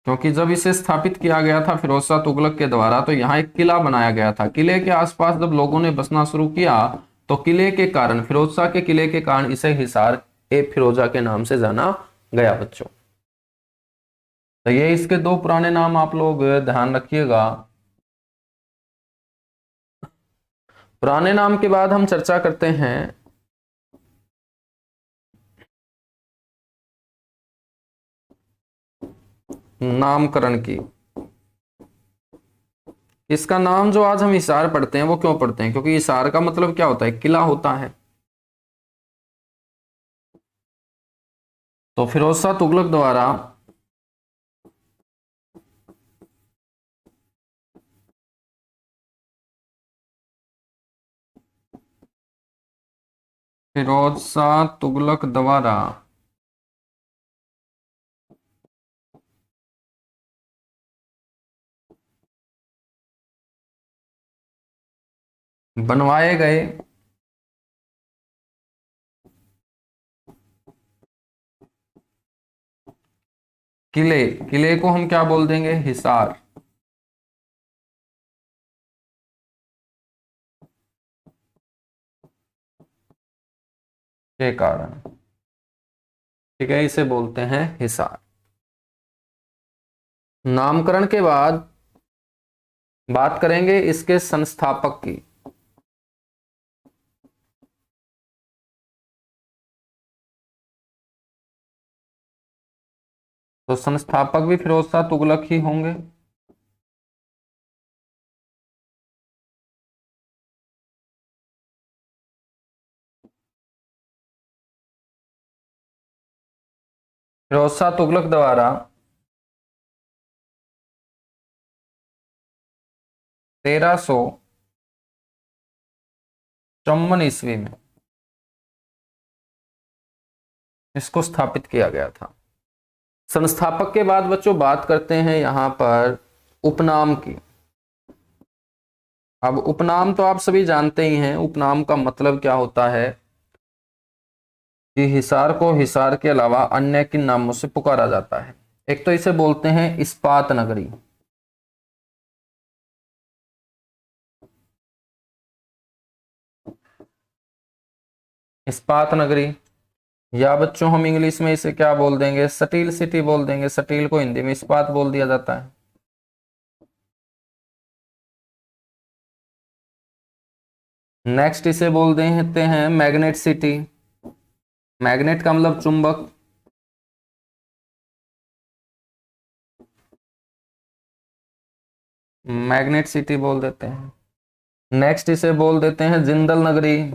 क्योंकि जब इसे स्थापित किया गया था फिरोज शाह तुगलक के द्वारा तो यहाँ एक किला बनाया गया था। किले के आसपास जब लोगों ने बसना शुरू किया तो किले के कारण, फिरोज शाह के किले के कारण इसे हिसार ए फिरोजा के नाम से जाना गया बच्चों। तो ये इसके दो पुराने नाम आप लोग ध्यान रखिएगा। पुराने नाम के बाद हम चर्चा करते हैं नामकरण की। इसका नाम जो आज हम हिसार पढ़ते हैं वो क्यों पढ़ते हैं? क्योंकि हिसार का मतलब क्या होता है? किला होता है। तो फिरोज शाह तुगलक द्वारा फिरोज शाह तुगलक द्वारा बनवाए गए किले, किले को हम क्या बोल देंगे? हिसार। के कारण, ठीक है, इसे बोलते हैं हिसार। नामकरण के बाद बात करेंगे इसके संस्थापक की। तो संस्थापक भी फिरोज शाह तुगलक ही होंगे। फिरोज शाह तुगलक द्वारा 1354 ईस्वी में इसको स्थापित किया गया था। संस्थापक के बाद बच्चों बात करते हैं यहां पर उपनाम की। अब उपनाम तो आप सभी जानते ही हैं, उपनाम का मतलब क्या होता है कि हिसार को हिसार के अलावा अन्य किन नामों से पुकारा जाता है। एक तो इसे बोलते हैं इस्पात नगरी। इस्पात नगरी, या बच्चों हम इंग्लिश में इसे क्या बोल देंगे? स्टील सिटी बोल देंगे। स्टील को हिंदी में इस्पात बोल दिया जाता है। नेक्स्ट इसे बोल देते हैं मैग्नेट सिटी। मैग्नेट का मतलब चुंबक। मैग्नेट सिटी बोल देते हैं। नेक्स्ट इसे बोल देते हैं जिंदल नगरी,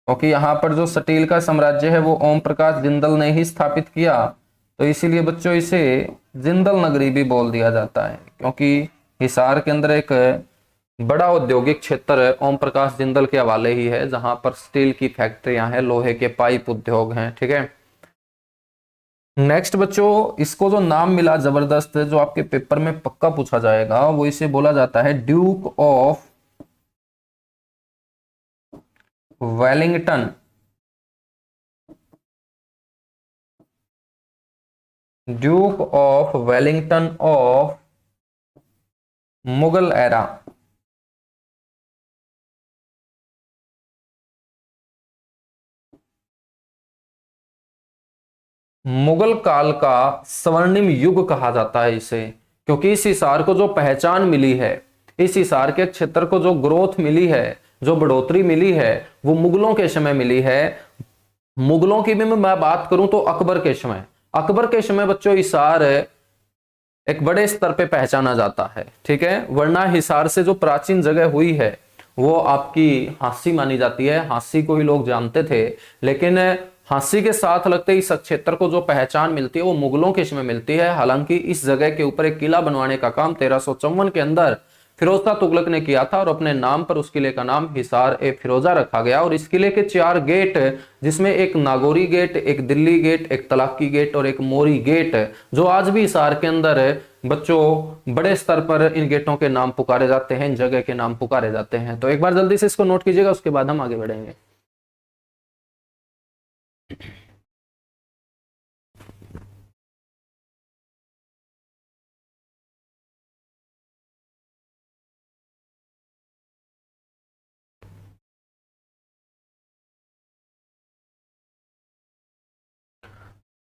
क्योंकि यहाँ पर जो स्टील का साम्राज्य है वो ओम प्रकाश जिंदल ने ही स्थापित किया, तो इसीलिए बच्चों इसे जिंदल नगरी भी बोल दिया जाता है। क्योंकि हिसार के अंदर एक बड़ा औद्योगिक क्षेत्र ओम प्रकाश जिंदल के हवाले ही है, जहां पर स्टील की फैक्ट्रियां हैं, लोहे के पाइप उद्योग हैं। ठीक है, नेक्स्ट बच्चों इसको जो नाम मिला जबरदस्त, जो आपके पेपर में पक्का पूछा जाएगा, वो इसे बोला जाता है Duke of Wellington. Duke of Wellington of Mughal era. Mughal काल का स्वर्णिम युग कहा जाता है इसे, क्योंकि इस हिसार को जो पहचान मिली है, इस हिसार के क्षेत्र को जो ग्रोथ मिली है, जो बढ़ोतरी मिली है, वो मुगलों के समय मिली है। मुगलों की भी मैं बात करूं तो अकबर के समय, अकबर के समय बच्चों हिसार एक बड़े स्तर पे पहचाना जाता है, ठीक है। वरना हिसार से जो प्राचीन जगह हुई है वो आपकी हांसी मानी जाती है, हांसी को ही लोग जानते थे। लेकिन हांसी के साथ लगते इस क्षेत्र को जो पहचान मिलती है वो मुगलों के समय मिलती है। हालांकि इस जगह के ऊपर एक किला बनवाने का काम 1354 के अंदर फिरोज शाह तुगलक ने किया था, और अपने नाम पर उस किले का नाम हिसार ए फिरोजा रखा गया। और इस किले के 4 गेट, जिसमें एक नागौरी गेट, एक दिल्ली गेट, एक तलाकी गेट और एक मोरी गेट, जो आज भी हिसार के अंदर है बच्चों, बड़े स्तर पर इन गेटों के नाम पुकारे जाते हैं, इन जगह के नाम पुकारे जाते हैं। तो एक बार जल्दी से इसको नोट कीजिएगा, उसके बाद हम आगे बढ़ेंगे।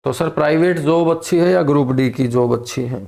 तो सर प्राइवेट जॉब अच्छी है या ग्रुप डी की जॉब अच्छी है?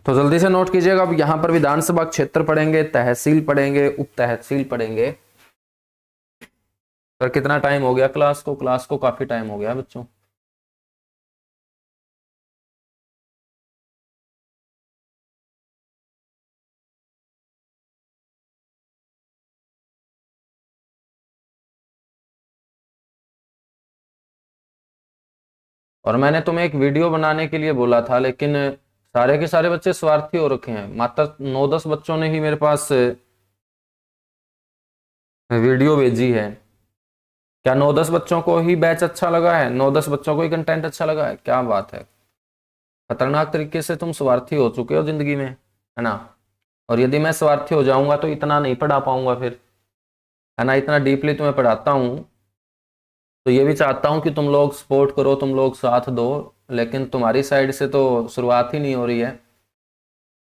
तो जल्दी से नोट कीजिएगा। अब यहां पर विधानसभा क्षेत्र पढ़ेंगे, तहसील पढ़ेंगे, उप तहसील पढ़ेंगे। सर कितना टाइम हो गया क्लास को? क्लास को काफी टाइम हो गया बच्चों। और मैंने तुम्हें एक वीडियो बनाने के लिए बोला था, लेकिन सारे के सारे बच्चे स्वार्थी हो रखे हैं। मात्र 9-10 बच्चों ने ही मेरे पास वीडियो भेजी है। क्या 9-10 बच्चों को ही बैच अच्छा लगा है? 9-10 बच्चों को ही कंटेंट अच्छा लगा है? क्या बात है! खतरनाक तरीके से तुम स्वार्थी हो चुके हो जिंदगी में, है ना। और यदि मैं स्वार्थी हो जाऊंगा तो इतना नहीं पढ़ा पाऊंगा फिर, है ना। इतना डीपली तुम्हें पढ़ाता हूँ, तो ये भी चाहता हूँ कि तुम लोग सपोर्ट करो, तुम लोग साथ दो। लेकिन तुम्हारी साइड से तो शुरुआत ही नहीं हो रही है।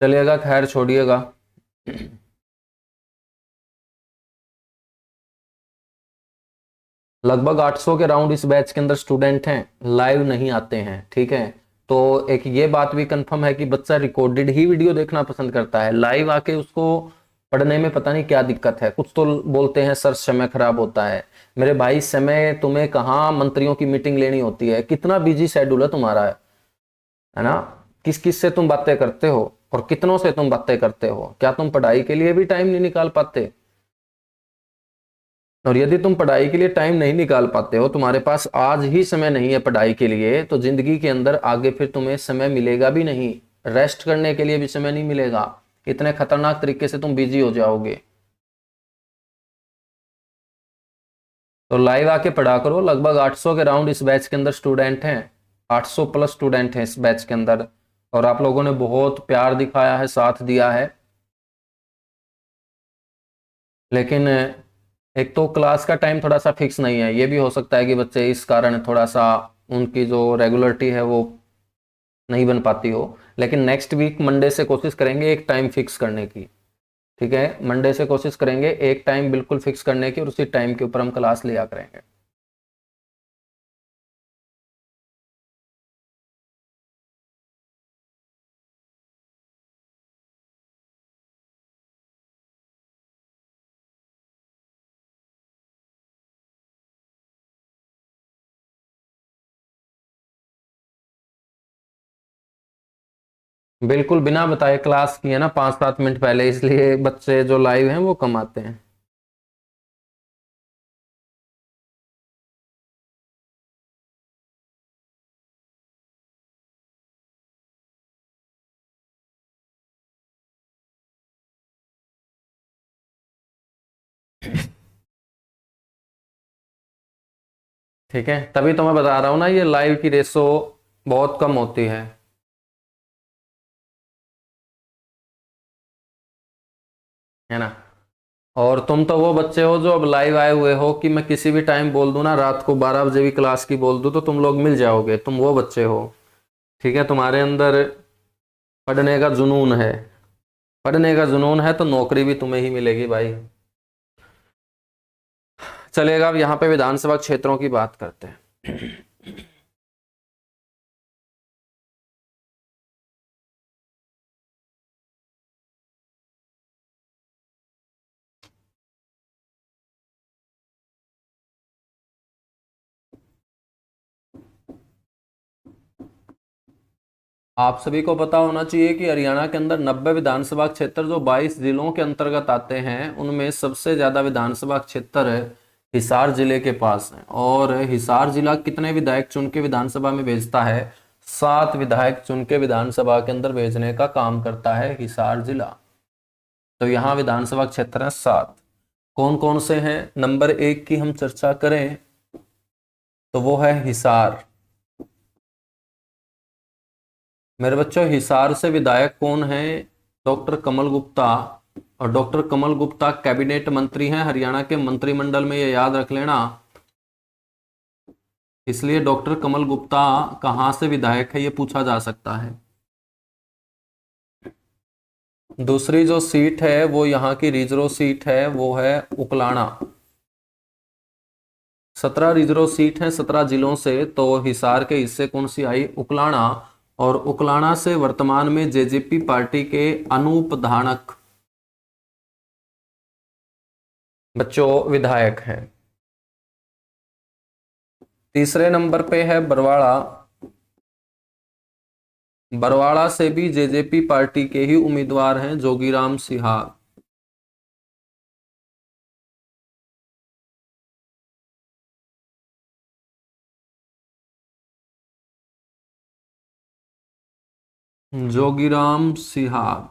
चलिएगा, खैर छोड़िएगा। लगभग 800 के राउंड इस बैच के अंदर स्टूडेंट हैं, लाइव नहीं आते हैं, ठीक है। तो एक ये बात भी कंफर्म है कि बच्चा रिकॉर्डेड ही वीडियो देखना पसंद करता है। लाइव आके उसको पढ़ने में पता नहीं क्या दिक्कत है। कुछ तो बोलते हैं सर समय खराब होता है। मेरे भाई, समय तुम्हें कहाँ मंत्रियों की मीटिंग लेनी होती है? कितना बिजी शेड्यूल है तुम्हारा, है ना। किस किस से तुम बातें करते हो और कितनों से तुम बातें करते हो? क्या तुम पढ़ाई के लिए भी टाइम नहीं निकाल पाते? और यदि तुम पढ़ाई के लिए टाइम नहीं निकाल पाते हो, तुम्हारे पास आज ही समय नहीं है पढ़ाई के लिए, तो जिंदगी के अंदर आगे फिर तुम्हें समय मिलेगा भी नहीं। रेस्ट करने के लिए भी समय नहीं मिलेगा। इतने खतरनाक तरीके से तुम बिजी हो जाओगे। तो लाइव आके पढ़ा करो। लगभग 800 के राउंड इस बैच के अंदर स्टूडेंट हैं, 800 प्लस स्टूडेंट हैं इस बैच के अंदर। और आप लोगों ने बहुत प्यार दिखाया है, साथ दिया है। लेकिन एक तो क्लास का टाइम थोड़ा सा फिक्स नहीं है। ये भी हो सकता है कि बच्चे इस कारण थोड़ा सा, उनकी जो रेगुलरिटी है वो नहीं बन पाती हो। लेकिन नेक्स्ट वीक मंडे से कोशिश करेंगे एक टाइम फिक्स करने की, ठीक है। मंडे से कोशिश करेंगे एक टाइम बिल्कुल फिक्स करने की, और उसी टाइम के ऊपर हम क्लास लिया करेंगे। बिल्कुल बिना बताए क्लास की है ना, 5-7 मिनट पहले, इसलिए बच्चे जो लाइव हैं वो कम आते हैं। ठीक है, तभी तो मैं बता रहा हूं ना, ये लाइव की रेशो बहुत कम होती है ना। और तुम तो वो बच्चे हो जो अब लाइव आए हुए हो कि मैं किसी भी टाइम बोल दूं ना, रात को 12 बजे भी क्लास की बोल दूं तो तुम लोग मिल जाओगे, तुम वो बच्चे हो। ठीक है, तुम्हारे अंदर पढ़ने का जुनून है, पढ़ने का जुनून है तो नौकरी भी तुम्हें ही मिलेगी भाई। चलेगा, अब यहाँ पे विधानसभा क्षेत्रों की बात करते हैं। आप सभी को पता होना चाहिए कि हरियाणा के अंदर 90 विधानसभा क्षेत्र जो 22 जिलों के अंतर्गत आते हैं, उनमें सबसे ज्यादा विधानसभा क्षेत्र हिसार जिले के पास है। और हिसार जिला कितने विधायक चुन के विधानसभा में भेजता है? 7 विधायक चुन के विधानसभा के अंदर भेजने का काम करता है हिसार जिला। तो यहाँ विधानसभा क्षेत्र है 7। कौन कौन से हैं? नंबर 1 की हम चर्चा करें तो वो है हिसार। मेरे बच्चों, हिसार से विधायक कौन है? डॉक्टर कमल गुप्ता। और डॉक्टर कमल गुप्ता कैबिनेट मंत्री हैं हरियाणा के मंत्रिमंडल में, ये याद रख लेना। इसलिए डॉक्टर कमल गुप्ता कहाँ से विधायक है ये पूछा जा सकता है। दूसरी जो सीट है वो यहाँ की रिजर्व सीट है, वो है उकलाना। 17 रिजर्व सीट है 17 जिलों से, तो हिसार के हिस्से कौन सी आई? उकलाना। और उकलाना से वर्तमान में जेजेपी पार्टी के अनूप धानक बच्चों विधायक हैं। तीसरे नंबर पे है बरवाड़ा। बरवाड़ा से भी जेजेपी पार्टी के ही उम्मीदवार हैं जोगीराम सिहाग। जोगीराम सिहाग।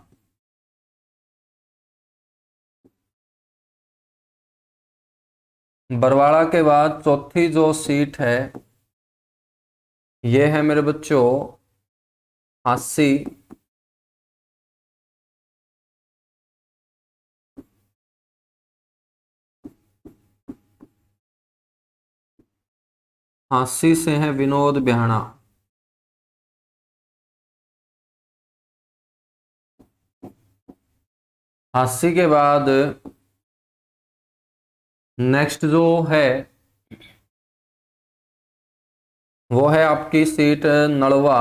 बरवाड़ा के बाद चौथी जो सीट है ये है मेरे बच्चों हांसी। हांसी से है विनोद बिहाना। हांसी के बाद नेक्स्ट जो है वो है आपकी सीट नड़वा।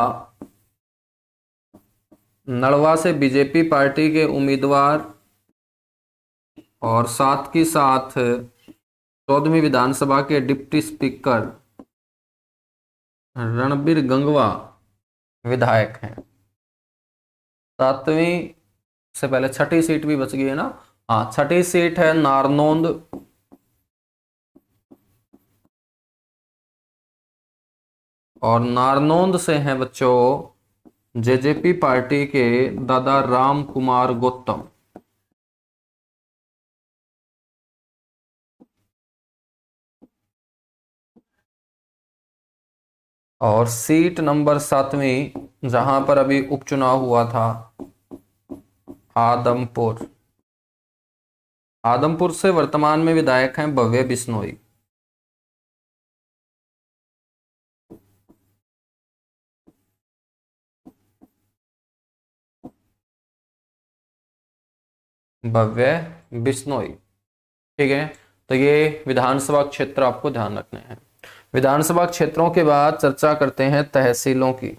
नड़वा से बीजेपी पार्टी के उम्मीदवार और साथ की साथ 14वीं विधानसभा के डिप्टी स्पीकर रणबीर गंगवा विधायक हैं। 7वीं से पहले छठी सीट भी बच गई है ना। हाँ, छठी सीट है नारनौंद। और नारनौंद से हैं बच्चों जेजेपी पार्टी के दादा राम कुमार गौतम। और सीट नंबर 7वीं जहां पर अभी उपचुनाव हुआ था, आदमपुर। आदमपुर से वर्तमान में विधायक हैं भव्य बिश्नोई। भव्य बिश्नोई। ठीक है, तो ये विधानसभा क्षेत्र आपको ध्यान रखने हैं। विधानसभा क्षेत्रों के बाद चर्चा करते हैं तहसीलों की।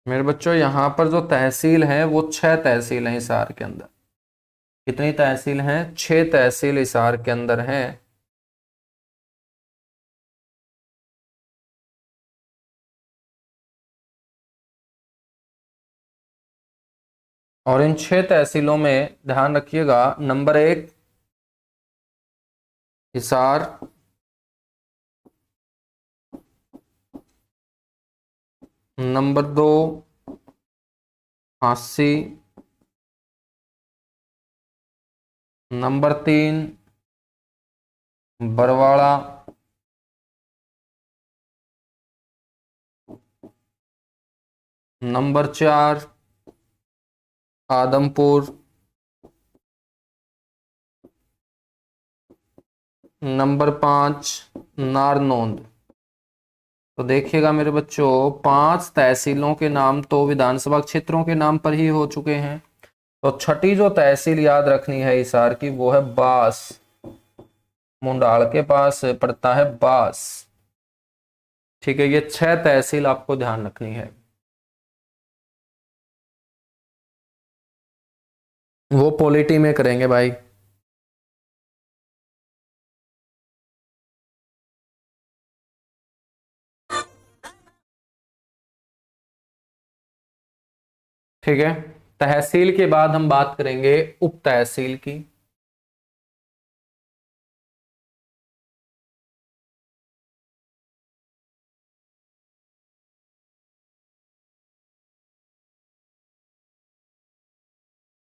मेरे बच्चों, यहाँ पर जो तहसील है वो 6 तहसील हैं हिसार के अंदर। कितनी तहसील हैं? 6 तहसील हिसार के अंदर हैं। और इन 6 तहसीलों में ध्यान रखिएगा, number 1 Hisar, number 2 Hansi, number 3 Barwala. Number 4 Adampur. Number 5 Narnaund. तो देखिएगा मेरे बच्चों, 5 तहसीलों के नाम तो विधानसभा क्षेत्रों के नाम पर ही हो चुके हैं। तो छठी जो तहसील याद रखनी है हिसार की, वो है बास। मुंडाल के पास पड़ता है बास। ठीक है, ये 6 तहसील आपको ध्यान रखनी है। वो पॉलिटी में करेंगे भाई। ठीक है, तहसील के बाद हम बात करेंगे उप तहसील की।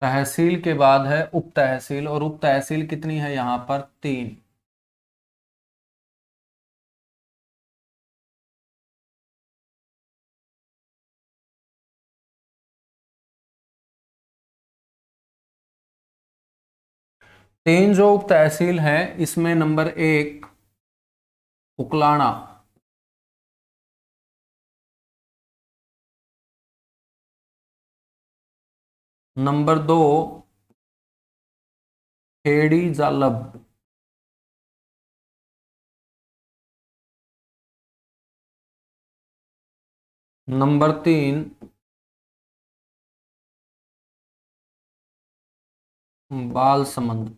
तहसील के बाद है उप तहसील, और उप तहसील कितनी है यहां पर? 3। तीन जो उप तहसील है, इसमें number 1 Uklana. Number 2 Kheri Jalab. Number 3 Bal Samand.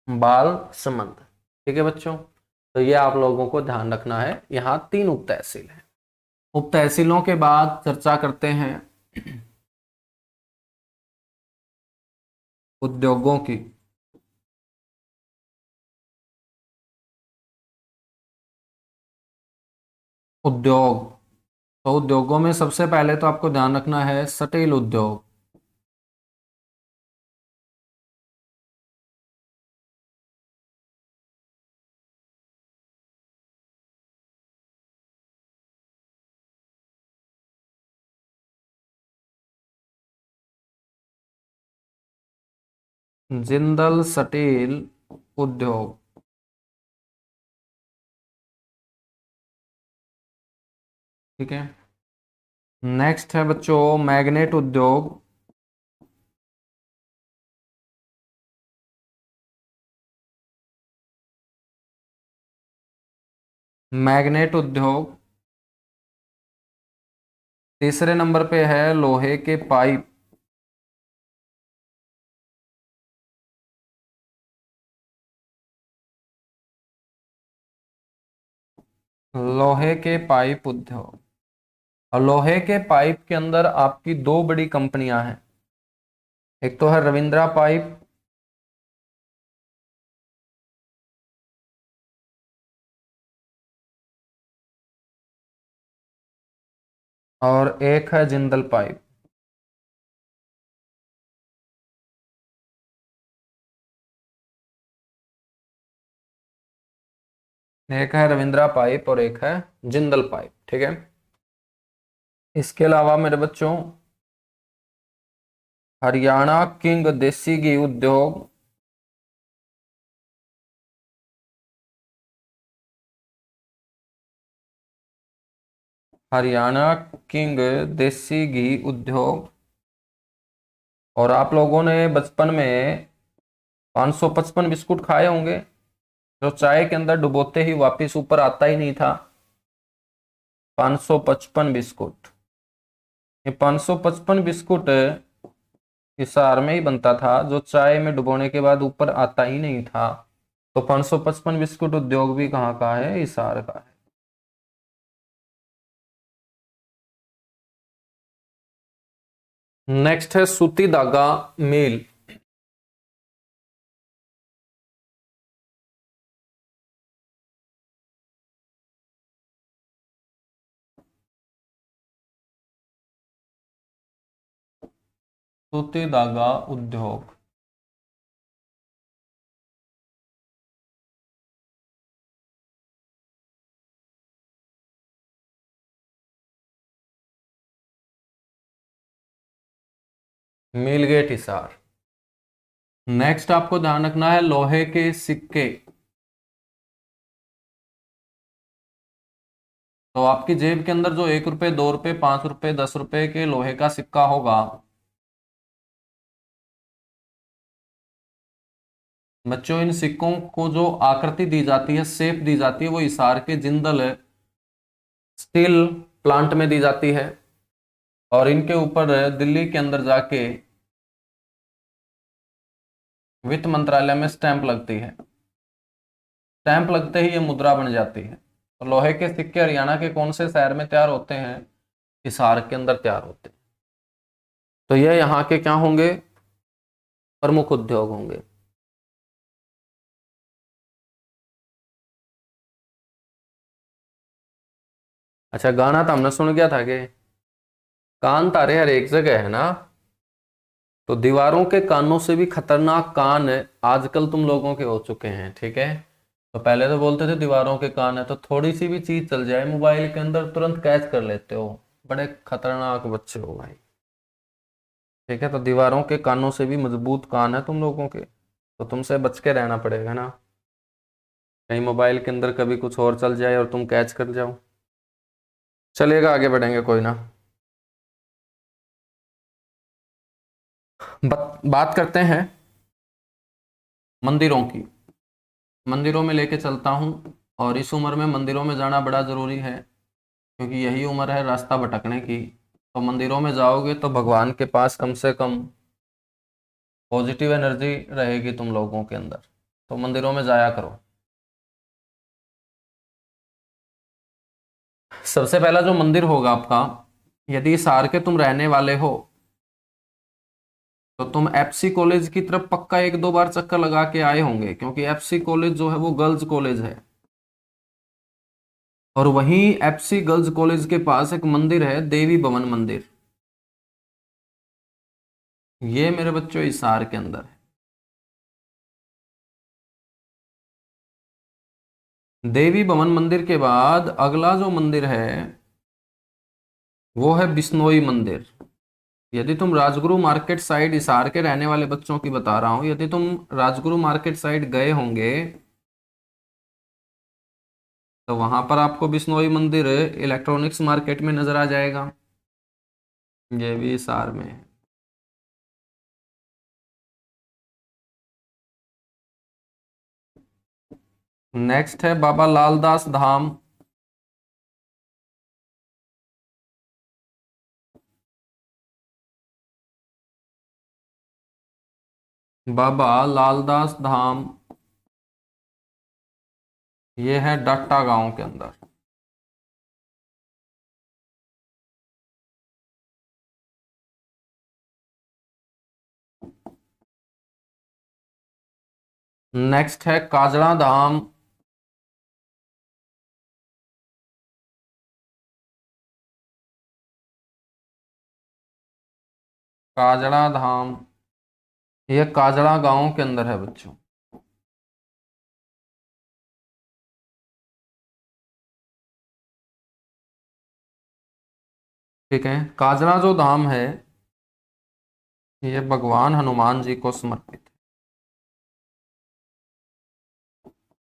बाल समंद। ठीक है बच्चों, तो ये आप लोगों को ध्यान रखना है, यहाँ 3 उप तहसील है। उप तहसीलों के बाद चर्चा करते हैं उद्योगों की। उद्योग, तो उद्योगों में सबसे पहले तो आपको ध्यान रखना है सटेल उद्योग। जिंदल सटेल उद्योग। ठीक है, नेक्स्ट है बच्चों मैग्नेट उद्योग। मैग्नेट उद्योग। तीसरे नंबर पे है लोहे के पाइप। लोहे के पाइप उद्योग। और लोहे के पाइप के अंदर आपकी 2 बड़ी कंपनियां हैं। एक तो है रविंद्रा पाइप, और एक है जिंदल पाइप। एक है रविंद्रा पाइप और एक है जिंदल पाइप। ठीक है, इसके अलावा मेरे बच्चों हरियाणा किंग देसी घी उद्योग। हरियाणा किंग देसी घी उद्योग। और आप लोगों ने बचपन में 555 बिस्कुट खाए होंगे, जो चाय के अंदर डुबोते ही वापस ऊपर आता ही नहीं था। 555 बिस्कुट। ये 555 बिस्कुट हिसार में ही बनता था, जो चाय में डुबोने के बाद ऊपर आता ही नहीं था। तो 555 बिस्कुट उद्योग भी कहाँ का है? हिसार का है। नेक्स्ट है सूती धागा मिल। सूती धागा उद्योग। मीलगेट हिसार। नेक्स्ट आपको ध्यान रखना है लोहे के सिक्के। तो आपकी जेब के अंदर जो 1 रुपए, 2 रुपए, 5 रुपए, 10 रुपए के लोहे का सिक्का होगा, बच्चों इन सिक्कों को जो आकृति दी जाती है, शेप दी जाती है, वो हिसार के जिंदल स्टील प्लांट में दी जाती है और इनके ऊपर दिल्ली के अंदर जाके वित्त मंत्रालय में स्टैंप लगती है। स्टैंप लगते ही ये मुद्रा बन जाती है। तो लोहे के सिक्के हरियाणा के कौन से शहर में तैयार होते हैं? हिसार के अंदर तैयार होते हैं। तो ये यहाँ के क्या होंगे? प्रमुख उद्योग होंगे। अच्छा, गाना तो हमने सुन गया था कि कान तारे हर एक जगह है ना। तो दीवारों के कानों से भी खतरनाक कान आजकल तुम लोगों के हो चुके हैं, ठीक है। तो पहले तो बोलते थे दीवारों के कान है, तो थोड़ी सी भी चीज चल जाए मोबाइल के अंदर तुरंत कैच कर लेते हो। बड़े खतरनाक बच्चे हो भाई, ठीक है। तो दीवारों के कानों से भी मजबूत कान है तुम लोगों के, तो तुमसे बच के रहना पड़ेगा ना, कहीं मोबाइल के अंदर कभी कुछ और चल जाए और तुम कैच कर जाओ। चलेगा, आगे बढ़ेंगे, कोई ना। बात करते हैं मंदिरों की। मंदिरों में लेके चलता हूं, और इस उम्र में मंदिरों में जाना बड़ा जरूरी है, क्योंकि यही उम्र है रास्ता भटकने की। तो मंदिरों में जाओगे तो भगवान के पास कम से कम पॉजिटिव एनर्जी रहेगी तुम लोगों के अंदर, तो मंदिरों में जाया करो। सबसे पहला जो मंदिर होगा आपका, यदि सार के तुम रहने वाले हो तो तुम एफसी कॉलेज की तरफ पक्का 1-2 बार चक्कर लगा के आए होंगे, क्योंकि एफसी कॉलेज जो है वो गर्ल्स कॉलेज है। और वहीं एफसी गर्ल्स कॉलेज के पास एक मंदिर है, देवी भवन मंदिर। ये मेरे बच्चों हिसार के अंदर है। देवी भवन मंदिर के बाद अगला जो मंदिर है वो है बिश्नोई मंदिर। यदि तुम राजगुरु मार्केट साइड, हिसार के रहने वाले बच्चों की बता रहा हूं, यदि तुम राजगुरु मार्केट साइड गए होंगे तो वहां पर आपको बिश्नोई मंदिर इलेक्ट्रॉनिक्स मार्केट में नजर आ जाएगा। ये भी हिसार में है। नेक्स्ट है बाबा लालदास धाम। बाबा लालदास धाम ये है डाटा गांव के अंदर। नेक्स्ट है काजड़ा धाम। काजड़ा धाम ये काजड़ा गांव के अंदर है बच्चों। ठीक है, काजड़ा जो धाम है ये भगवान हनुमान जी को समर्पित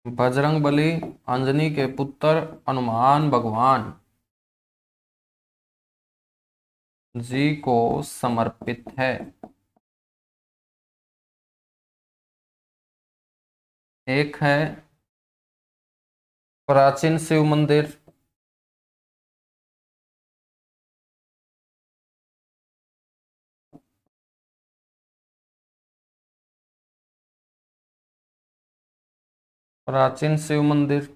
है। बजरंग बली, अंजनी के पुत्र हनुमान भगवान जी को समर्पित है। एक है प्राचीन शिव मंदिर। प्राचीन शिव मंदिर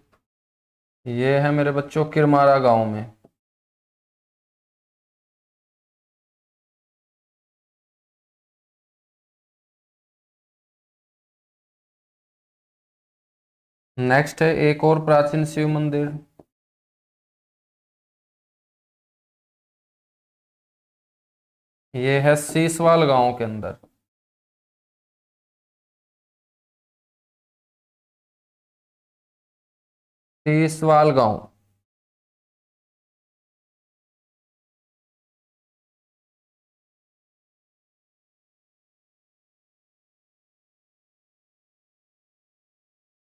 ये है मेरे बच्चों किरमारा गांव में। नेक्स्ट है एक और प्राचीन शिव मंदिर। ये है सीसवाल गांव के अंदर। सीसवाल गांव।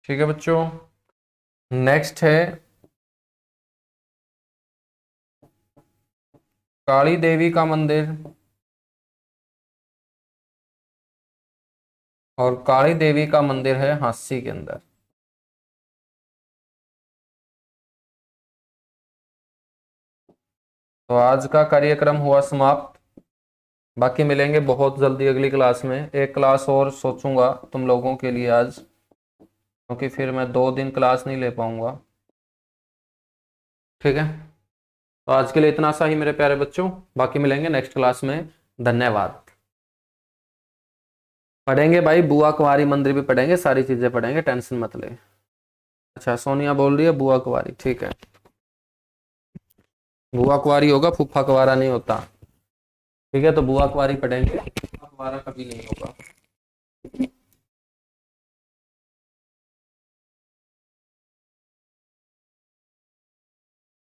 ठीक है बच्चों, नेक्स्ट है काली देवी का मंदिर। और काली देवी का मंदिर है हांसी के अंदर। तो आज का कार्यक्रम हुआ समाप्त। बाकी मिलेंगे बहुत जल्दी अगली क्लास में। एक क्लास और सोचूंगा तुम लोगों के लिए आज, क्योंकि फिर मैं 2 दिन क्लास नहीं ले पाऊंगा। ठीक है, तो आज के लिए इतना सा ही मेरे प्यारे बच्चों। बाकी मिलेंगे नेक्स्ट क्लास में। धन्यवाद। पढ़ेंगे भाई, बुआ कुंवारी मंदिर भी पढ़ेंगे, सारी चीजें पढ़ेंगे, टेंशन मत ले। अच्छा, सोनिया बोल रही है बुआ कुंवारी, ठीक है। बुआ कुंवारी होगा, फूफा कुंवारा नहीं होता। ठीक है, तो बुआ कुंवारी पढ़ेंगे, फूफा कुंवारा कभी नहीं होगा।